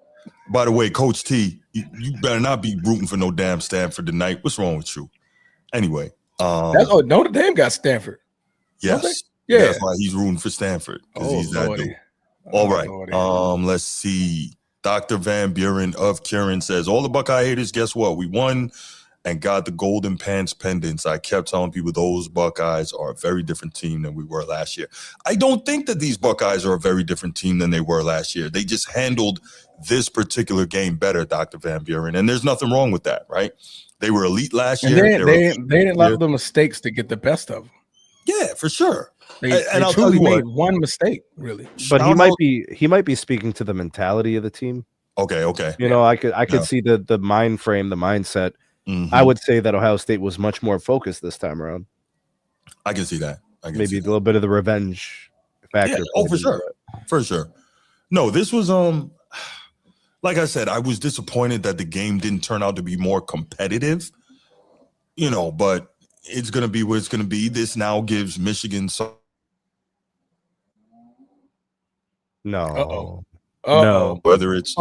Speaker 1: By the way, Coach T, you better not be rooting for no damn Stanford tonight. What's wrong with you? Anyway,
Speaker 3: Notre Dame got Stanford.
Speaker 1: Yes.
Speaker 3: Okay. Yeah.
Speaker 1: That's why he's rooting for Stanford. Because he's that dude. All right. Let's see. Dr. Van Buren of Kieran says, all the Buckeye haters, guess what? We won and got the golden pants pendants. I kept telling people those Buckeyes are a very different team than we were last year. I don't think that these Buckeyes are a very different team than they were last year. They just handled this particular game better, Dr. Van Buren. And there's nothing wrong with that, right? They were elite last year.
Speaker 3: They didn't allow the mistakes to get the best of them.
Speaker 1: Yeah, for sure.
Speaker 3: They
Speaker 1: I'll tell you
Speaker 3: made one mistake, really.
Speaker 2: But he might be speaking to the mentality of the team.
Speaker 1: Okay.
Speaker 2: You know, I could see the mind frame, the mindset. I would say that Ohio State was much more focused this time around.
Speaker 1: I can see that.
Speaker 2: Maybe a little bit of the revenge factor.
Speaker 1: Yeah. Oh, for sure. No, this was like I said, I was disappointed that the game didn't turn out to be more competitive. But it's going to be what it's going to be. This now gives Michigan some.
Speaker 2: No.
Speaker 3: No.
Speaker 1: Whether it's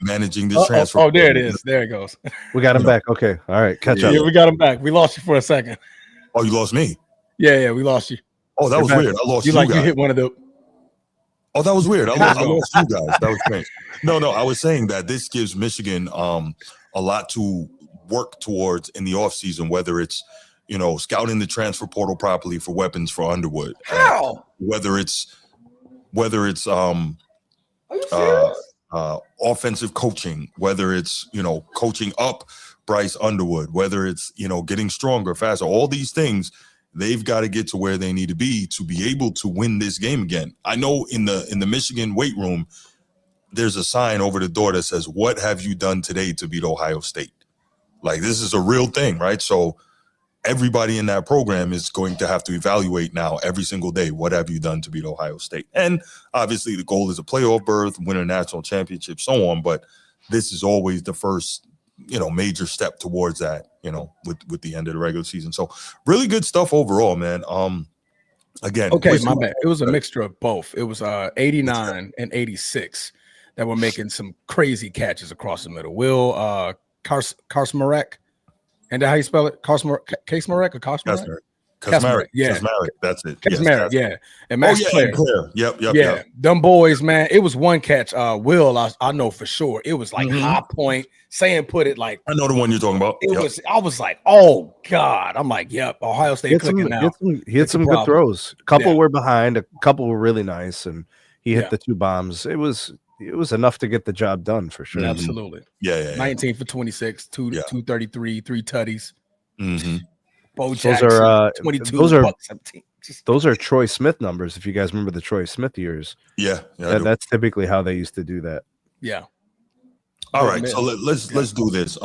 Speaker 1: managing this transfer.
Speaker 3: Oh, there it is. There it goes.
Speaker 2: We got him back. Okay. All right. Catch up.
Speaker 3: Yeah, we got him back. We lost you for a second.
Speaker 1: Oh, you lost me?
Speaker 3: Yeah, we lost you.
Speaker 1: Oh, that was weird. I lost you
Speaker 3: guys.
Speaker 1: You
Speaker 3: hit one of the.
Speaker 1: Oh, that was weird. I lost you guys. That was strange. No, I was saying that this gives Michigan a lot to work towards in the offseason, whether it's scouting the transfer portal properly for weapons for Underwood.
Speaker 3: How?
Speaker 1: Whether it's offensive coaching, whether it's coaching up Bryce Underwood, whether it's getting stronger, faster, all these things, they've got to get to where they need to be able to win this game again. I know in the Michigan weight room, there's a sign over the door that says, "What have you done today to beat Ohio State?" Like, this is a real thing, right? So everybody in that program is going to have to evaluate now every single day, what have you done to beat Ohio State? And obviously the goal is a playoff berth, win a national championship, so on. But this is always the first major step towards that, with the end of the regular season. So really good stuff overall, man. Again,
Speaker 3: okay, my bad. It was a mixture of both. It was 89 and 86 that were making some crazy catches across the middle. Will Karsmarek, and that how you spell it? Karsmarek or Karsmarek?
Speaker 1: Kasmarek,
Speaker 3: yeah.
Speaker 1: Kasmarek, that's it.
Speaker 3: Kasmarek, yeah. And Max Clare.
Speaker 1: Yep.
Speaker 3: Yeah, them boys, man. It was one catch. Will, I know for sure. It was like high point. Saying put it like
Speaker 1: I know the one you're talking about.
Speaker 3: It was. I was like, oh God. I'm like, yep. Ohio State clicking now.
Speaker 2: He had some good throws. A couple were behind. A couple were really nice, and he hit the 2 bombs. It was enough to get the job done for sure.
Speaker 3: Absolutely.
Speaker 1: Yeah.
Speaker 3: 19 for 26, 233, 3 tutties. Bo
Speaker 2: Jackson,
Speaker 3: those are 22.
Speaker 2: Those are Troy Smith numbers. If you guys remember the Troy Smith years, that's typically how they used to do that.
Speaker 3: Yeah.
Speaker 1: All right, so let's do this.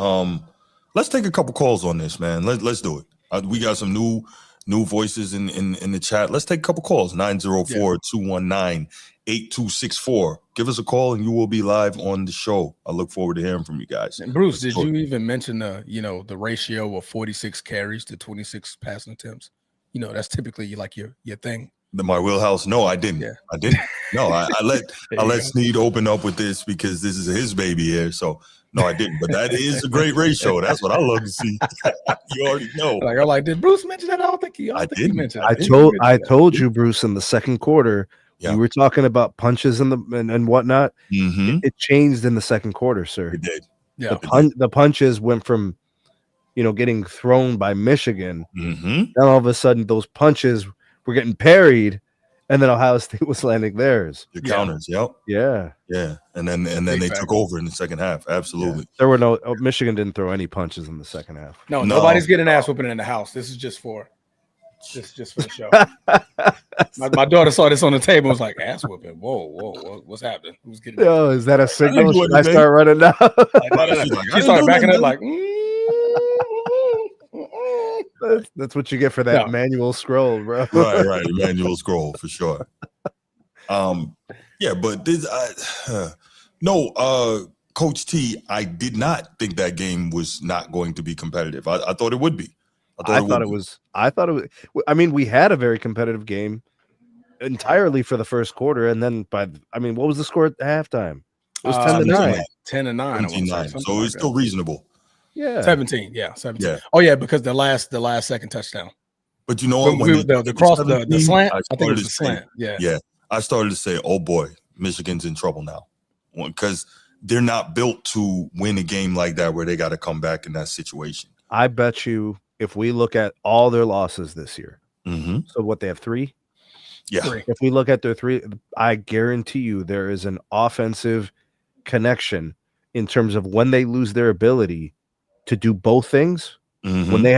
Speaker 1: Let's take a couple calls on this, man. Let's do it. We got some new voices in the chat. Let's take a couple calls. 904-219-8264. Give us a call and you will be live on the show. I look forward to hearing from you guys.
Speaker 3: And Bruce, did you even mention the ratio of 46 carries to 26 passing attempts? That's typically like your thing.
Speaker 1: My wheelhouse? No, I didn't. Yeah. I didn't. No, I let Sneed open up with this because this is his baby here. So no, I didn't. But that is a great ratio. That's what I love to see. You already know.
Speaker 3: Did Bruce mention that? I don't think he mentioned
Speaker 2: it. I told you, Bruce, in the second quarter, you were talking about punches and whatnot. It changed in the second quarter, sir.
Speaker 1: It did.
Speaker 3: Yeah.
Speaker 2: The punches went from getting thrown by Michigan. Then all of a sudden those punches were getting parried, and then Ohio State was landing theirs.
Speaker 1: The counters,
Speaker 2: Yeah.
Speaker 1: And then they took over in the second half. Absolutely.
Speaker 2: There were Michigan didn't throw any punches in the second half.
Speaker 3: No, nobody's getting ass whooping in the house. This is just for the show. my daughter saw this on the table and was like, ass whooping. Whoa, what's happening? Who's getting
Speaker 2: is that a signal? Should I start running now?
Speaker 3: She started backing up like
Speaker 2: That's what you get for that manual scroll, bro.
Speaker 1: Right. Manual scroll for sure. But this, Coach T, I did not think that game was not going to be competitive. I thought it would be. I thought it was.
Speaker 2: I mean, we had a very competitive game entirely for the first quarter, and then what was the score at halftime? It was 10-9.
Speaker 3: 10-9.
Speaker 1: So it's still reasonable.
Speaker 2: Yeah,
Speaker 3: 17. Yeah, 17. Yeah. Oh yeah, because the last second touchdown.
Speaker 1: But you know what?
Speaker 3: The slant. I think it was the slant.
Speaker 1: Yeah. I started to say, oh boy, Michigan's in trouble now, because they're not built to win a game like that where they got to come back in that situation.
Speaker 2: I bet you, if we look at all their losses this year, so what they have 3.
Speaker 1: Yeah.
Speaker 3: 3.
Speaker 2: If we look at their 3, I guarantee you there is an offensive connection in terms of when they lose their ability to do both things. When they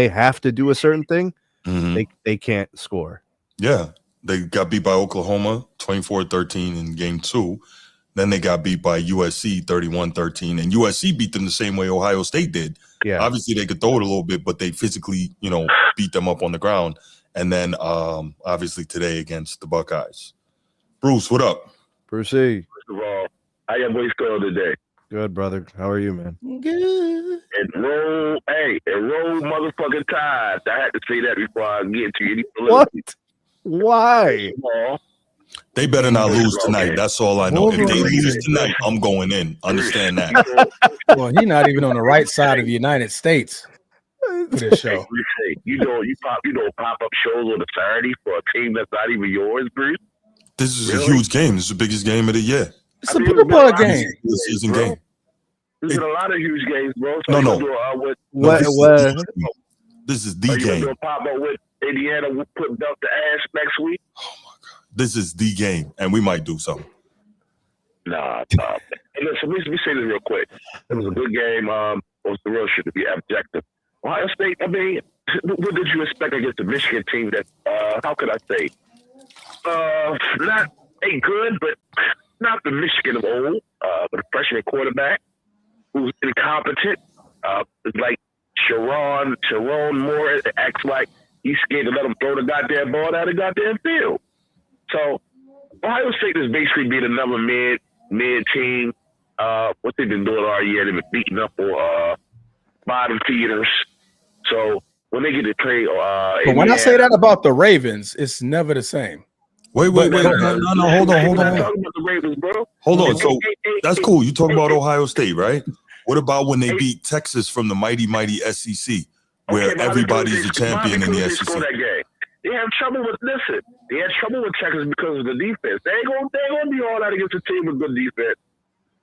Speaker 2: have to do a certain thing, they can't score.
Speaker 1: Yeah, they got beat by Oklahoma 24-13 in game 2. Then they got beat by USC 31-13, and USC beat them the same way Ohio State did.
Speaker 2: Yeah,
Speaker 1: obviously they could throw it a little bit, but they physically, beat them up on the ground. And then obviously today against the Buckeyes. Bruce, what up?
Speaker 2: Brucey.
Speaker 5: First of all, how your boys going today?
Speaker 2: Good, brother. How are you, man?
Speaker 3: Good.
Speaker 5: And roll motherfucking Tide. I had to say that before I get to you.
Speaker 2: What? Why?
Speaker 1: They better not lose tonight. That's all I know. If they lose tonight, I'm going in. Understand that.
Speaker 3: Well, he's not even on the right side of the United States for this show.
Speaker 5: You pop up shows on a Saturday for a team that's not even yours, Bruce.
Speaker 1: This is a huge game. This is the biggest game of the year.
Speaker 3: It's a Blue Blood game.
Speaker 1: The season game.
Speaker 5: There's been a lot of huge games, bro.
Speaker 1: So no. This is the game.
Speaker 5: Gonna pop up with Indiana. We'll put up the ass next week.
Speaker 1: Oh my God, this is the game, and we might do something.
Speaker 5: Nah. Hey, listen, let me say this real quick. It was a good game. What's the real shit to be objective? Ohio State. I mean, what did you expect against the Michigan team that? How could I say? Not a good, but not the Michigan of old. But a freshman quarterback who's incompetent. It's like Sharon Moore acts like he's scared to let him throw the goddamn ball down the goddamn field. So Ohio State is basically being another mid team. what they've been doing all year. They've been beating up on bottom feeders. So when they get to play,
Speaker 3: but when I say that about the Ravens, it's never the same.
Speaker 1: Wait. No, hold on.
Speaker 5: Talking about the Ravens, bro.
Speaker 1: Hold on. So that's cool. You talk about Ohio State, right? What about when they beat Texas from the mighty SEC, where everybody's a champion in the SEC?
Speaker 5: They have trouble with They had trouble with Texas because of the defense. They ain't gonna be all out against a team with good defense.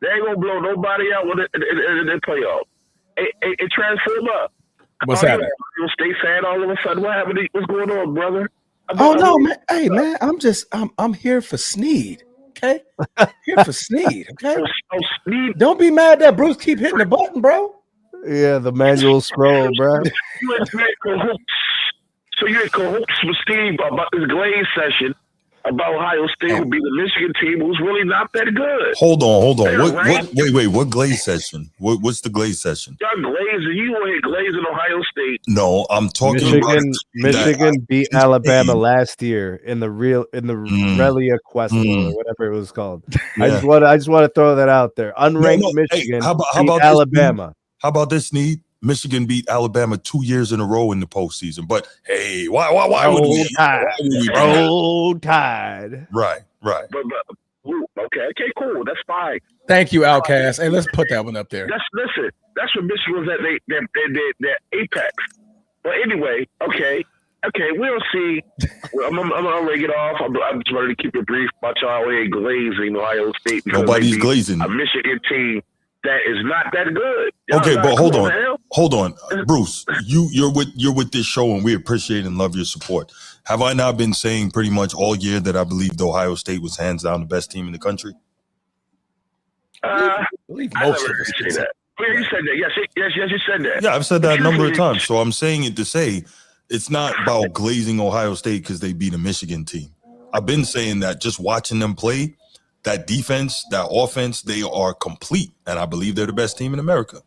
Speaker 5: They ain't gonna blow nobody out in the playoff. It transform up.
Speaker 3: What's happening?
Speaker 5: You stay sad all of a sudden. What happened? What's going on, brother?
Speaker 3: No, man. Hey, man, I'm here for Sneed. Okay, here for Sneed. Okay,
Speaker 5: Sneed.
Speaker 3: Don't be mad that Bruce keep hitting the button, bro.
Speaker 2: Yeah, the manual scroll, bro.
Speaker 5: So you're in cahoots with Steve about this Glaze session about Ohio State will be the Michigan team who's really not that good.
Speaker 1: Hold on. What Glaze session? What's the Glaze session?
Speaker 5: Y'all glazing. You want to glaze in Ohio State?
Speaker 1: No, I'm talking
Speaker 2: Michigan beat Alabama last year in the Relia Quest or whatever it was called. Yeah. I just want to throw that out there. Unranked Michigan beat Alabama.
Speaker 1: How about this, Sneed? Michigan beat Alabama 2 years in a row in the postseason. But hey, why would we?
Speaker 2: Roll Tide.
Speaker 1: Right.
Speaker 5: But okay, cool. That's fine.
Speaker 3: Thank you, Outcast. Hey, let's put that one up there.
Speaker 5: That's what Michigan was at. Their apex. But anyway, okay, we'll see. I'm gonna rig it off. I'm just ready to keep it brief. About y'all ain't glazing Ohio State.
Speaker 1: Nobody's glazing.
Speaker 5: A Michigan team that is not that good.
Speaker 1: Okay, but hold on, Bruce. You're with this show, and we appreciate and love your support. Have I not been saying pretty much all year that I believed Ohio State was hands down the best team in the country?
Speaker 5: I believe most of us say that. Yeah, you said that. Yes, you said that.
Speaker 1: Yeah, I've said that a number of times. So I'm saying it to say it's not about glazing Ohio State because they beat a Michigan team. I've been saying that just watching them play. That defense, that offense, they are complete, and I believe they're the best team in America.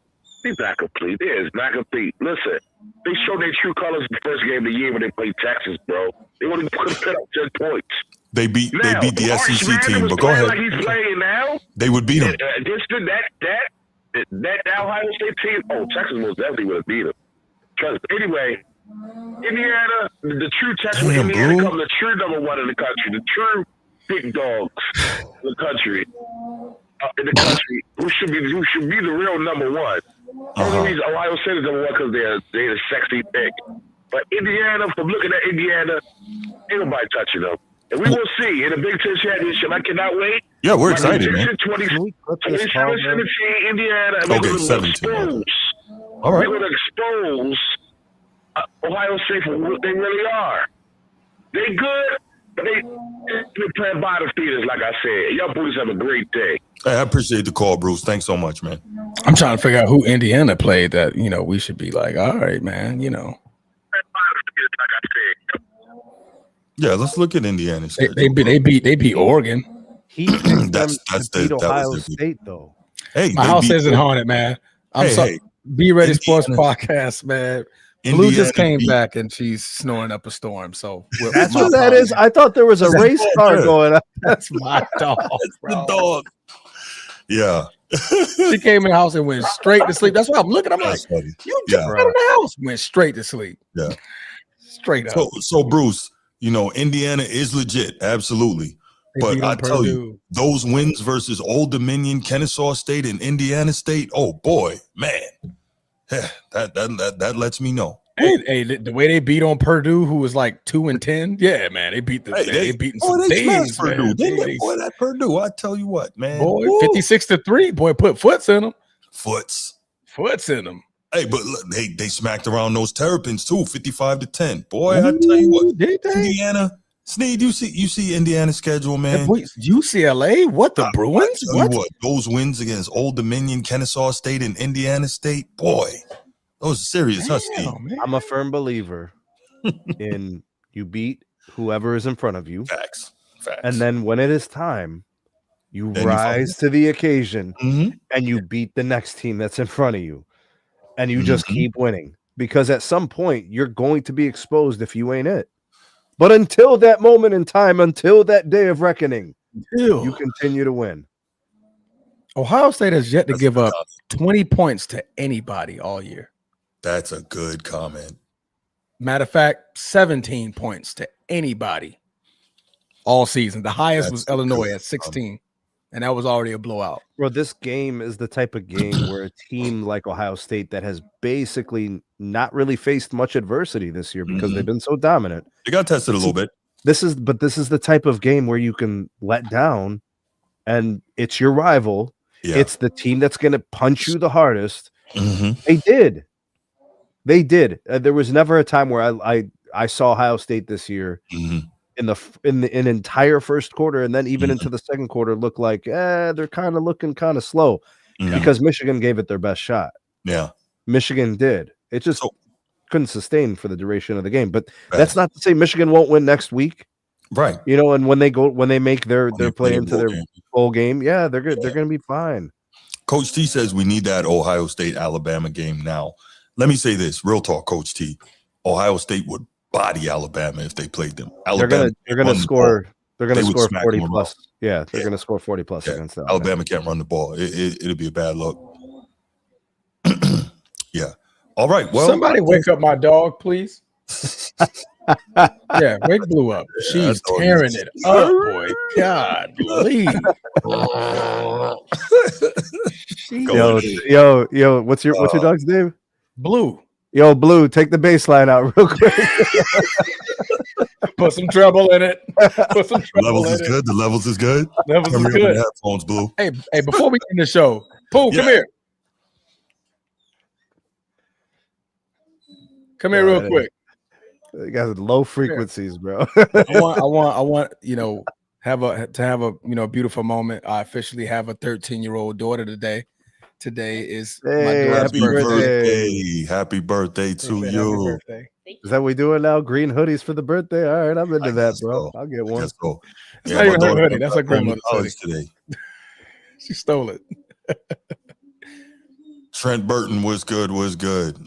Speaker 5: They're not complete. It is not complete. Listen, they showed their true colors in the first game of the year when they played Texas, bro. They would have put up 10 points.
Speaker 1: They beat the SEC team, but go ahead.
Speaker 5: Like he's playing now.
Speaker 1: They would beat them.
Speaker 5: Against that Ohio State team. Oh, Texas most definitely would have beat them. Because anyway, Indiana, the true Texas, Indiana become the true number one in the country. The true big dogs in the country, who should be the real number one. Only reason Ohio State is number one because they're the sexy pick. But Indiana, from looking at Indiana, ain't nobody touching them. And we will see in the Big Ten championship. I cannot wait.
Speaker 1: Yeah, we're excited, man.
Speaker 5: 27-17, Indiana. And
Speaker 1: okay, 17. All right.
Speaker 5: We're going to expose Ohio State for what they really are. They good. But they're playing bottom feeders, like I said. Y'all boys have a great day.
Speaker 1: Hey, I appreciate the call, Bruce. Thanks so much, man.
Speaker 3: I'm trying to figure out who Indiana played that, we should be like, all right, man,
Speaker 1: Yeah, let's look at Indiana.
Speaker 3: They beat Oregon.
Speaker 1: That's
Speaker 2: Ohio State, though.
Speaker 1: Hey,
Speaker 3: my house isn't haunted, man. I'm sorry. Be Ready Sports Podcast, man. Blue just came back and she's snoring up a storm. So
Speaker 2: that's what that is. I thought there was a race car going on.
Speaker 3: That's my dog.
Speaker 1: That's the dog. Yeah.
Speaker 3: She came in the house and went straight to sleep. That's why I'm looking. I'm like, you just out of the house. Went straight to sleep.
Speaker 1: Yeah.
Speaker 3: Straight up.
Speaker 1: So Bruce, Indiana is legit. Absolutely. But I tell you, those wins versus Old Dominion, Kennesaw State, and Indiana State, oh boy, man. That lets me know.
Speaker 3: Hey, the way they beat on Purdue, who was like 2-10, yeah, man, they beat they beat some things,
Speaker 1: Purdue. Boy, that Purdue, I tell you what, man,
Speaker 3: boy, 56-3, boy, put foots in them,
Speaker 1: foots
Speaker 3: in them.
Speaker 1: Hey, but look, they smacked around those Terrapins too, 55-10. Boy, I tell you what, Indiana. Sneed, you see Indiana's schedule, man.
Speaker 3: UCLA, what the Bruins?
Speaker 1: What those wins against Old Dominion, Kennesaw State, and Indiana State, boy, those are serious, huh, Steve?
Speaker 2: I'm a firm believer in you beat whoever is in front of you.
Speaker 1: Facts.
Speaker 2: And then when it is time, you rise to the occasion and you beat the next team that's in front of you, and you just keep winning, because at some point you're going to be exposed if you ain't it. But until that moment in time, until that day of reckoning, you continue to win.
Speaker 3: Ohio State has yet to
Speaker 1: That's
Speaker 3: give
Speaker 1: a good
Speaker 3: up 20 points to anybody all year.
Speaker 1: That's a good comment.
Speaker 3: Matter of fact, 17 points to anybody all season. The highest was Illinois at 16, and that was already a blowout.
Speaker 2: Bro, this game is the type of game where a team like Ohio State that has basically not really faced much adversity this year because they've been so dominant.
Speaker 1: They got tested a little bit.
Speaker 2: This is the type of game where you can let down, and it's your rival.
Speaker 1: Yeah.
Speaker 2: It's the team that's going to punch you the hardest.
Speaker 1: Mhm.
Speaker 2: They did. There was never a time where I saw Ohio State this year
Speaker 1: Mhm.
Speaker 2: in the entire first quarter, and then even into the second quarter, look like they're kind of looking kind of slow because Michigan gave it their best shot.
Speaker 1: Yeah.
Speaker 2: Michigan did. It just couldn't sustain for the duration of the game. But that's not to say Michigan won't win next week.
Speaker 1: Right.
Speaker 2: You know, and when they make their play into their
Speaker 1: game.
Speaker 2: bowl game, yeah, they're good. They're going to be fine.
Speaker 1: Coach T says we need that Ohio State Alabama game now. Let me say this, real talk, Coach T. Ohio State would body Alabama if they played them. Alabama
Speaker 2: they're gonna score. They're gonna score
Speaker 1: smack
Speaker 2: 40
Speaker 1: them
Speaker 2: plus.
Speaker 1: up.
Speaker 2: Yeah, they're gonna score 40 plus against them.
Speaker 1: Alabama can't run the ball. It'll be a bad look. Yeah. All right. Well,
Speaker 3: somebody wake up my dog, please. Yeah, wake Blue up. She's tearing it up, boy. God, please.
Speaker 2: Yo, what's your dog's name?
Speaker 3: Blue.
Speaker 2: Yo, Blue, take the bass line out real quick.
Speaker 3: Put some treble in it. Put some treble
Speaker 1: levels
Speaker 3: in
Speaker 1: is
Speaker 3: it.
Speaker 1: good. The levels is good.
Speaker 3: Levels is
Speaker 1: Turn me up in
Speaker 3: good.
Speaker 1: the headphones, Blue.
Speaker 3: Hey, before we end the show, Pooh, come here. Come here real quick.
Speaker 2: You guys are low frequencies, bro.
Speaker 3: I want, have a beautiful moment. I officially have a 13-year-old daughter today. Today is my daughter's
Speaker 2: happy birthday.
Speaker 1: Happy birthday to
Speaker 3: Happy
Speaker 1: you.
Speaker 3: birthday.
Speaker 2: Is that what we doing now? Green hoodies for the birthday? All right, I'm into that, bro.
Speaker 1: So.
Speaker 2: I'll get one.
Speaker 1: So.
Speaker 3: It's not even her hoodie. That's her grandmother's hoodie.
Speaker 1: Today.
Speaker 3: She stole it.
Speaker 1: Trent Burton was good.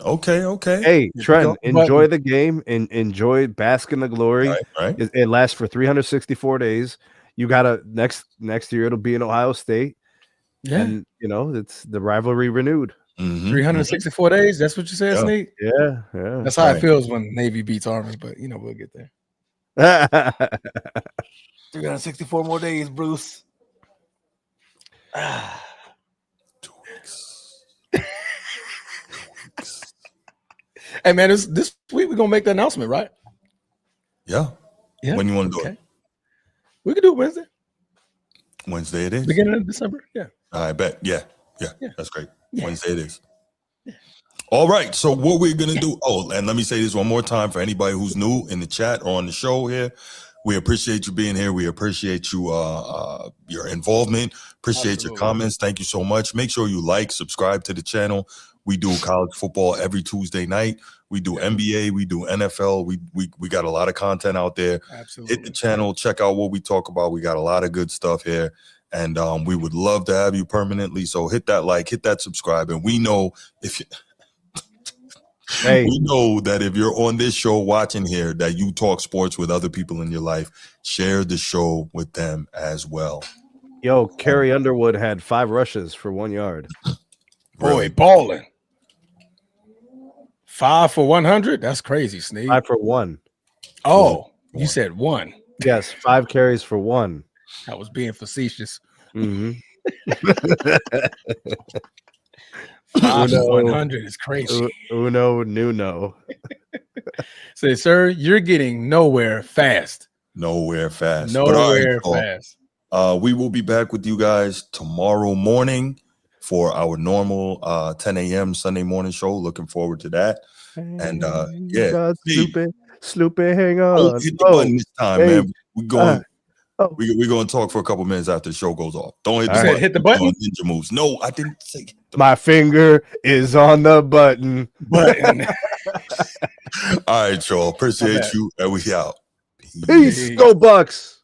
Speaker 1: Okay.
Speaker 2: Hey, Trent, enjoy the game and enjoy bask in the glory.
Speaker 1: Right.
Speaker 2: It lasts for 364 days. You gotta next year it'll be in Ohio State.
Speaker 3: Yeah.
Speaker 2: And it's the rivalry renewed.
Speaker 3: 364 days. That's what you said, Sneak?
Speaker 2: Yeah.
Speaker 3: That's how it feels when Navy beats Army, but we'll get there. 364 more days, Bruce.
Speaker 1: 2 weeks.
Speaker 3: Hey man, this week we're gonna make the announcement, right?
Speaker 1: Yeah. When you want to do it?
Speaker 3: We can do it Wednesday.
Speaker 1: Wednesday it is.
Speaker 3: Beginning of December. Yeah.
Speaker 1: I bet. Yeah. That's great. Yeah. Wednesday it is. Yeah. All right. So what we're gonna do? Oh, and let me say this one more time for anybody who's new in the chat or on the show here. We appreciate you being here. We appreciate you your involvement. Appreciate your comments. Thank you so much. Make sure you subscribe to the channel. We do college football every Tuesday night. We do NBA. We do NFL. We got a lot of content out there.
Speaker 3: Absolutely.
Speaker 1: Hit the channel. Check out what we talk about. We got a lot of good stuff here. And we would love to have you permanently. So hit that hit that subscribe. And we know we know that if you're on this show watching here, that you talk sports with other people in your life. Share the show with them as well.
Speaker 2: Yo, Carrie Underwood had 5 rushes for 1 yard.
Speaker 3: Boy, balling. 5 for 100? That's crazy, Sneak.
Speaker 2: 5 for 1.
Speaker 3: Oh, you said 1.
Speaker 2: Yes, 5 carries for 1.
Speaker 3: I was being facetious.
Speaker 2: 5
Speaker 3: for 100 is crazy.
Speaker 2: Nuno.
Speaker 3: Say, sir, you're getting nowhere fast.
Speaker 1: Nowhere fast. We will be back with you guys tomorrow morning for our normal 10 a.m. Sunday morning show. Looking forward to that. And
Speaker 2: Sloopy, hang on.
Speaker 1: Hit the button this time, man. We're going to talk for a couple minutes after the show goes off. Don't hit the button.
Speaker 3: Hit the button.
Speaker 1: Ninja moves. No, I didn't say.
Speaker 2: My finger is on the button.
Speaker 1: All right, y'all. Appreciate you. And we out.
Speaker 2: Peace. Go Bucks.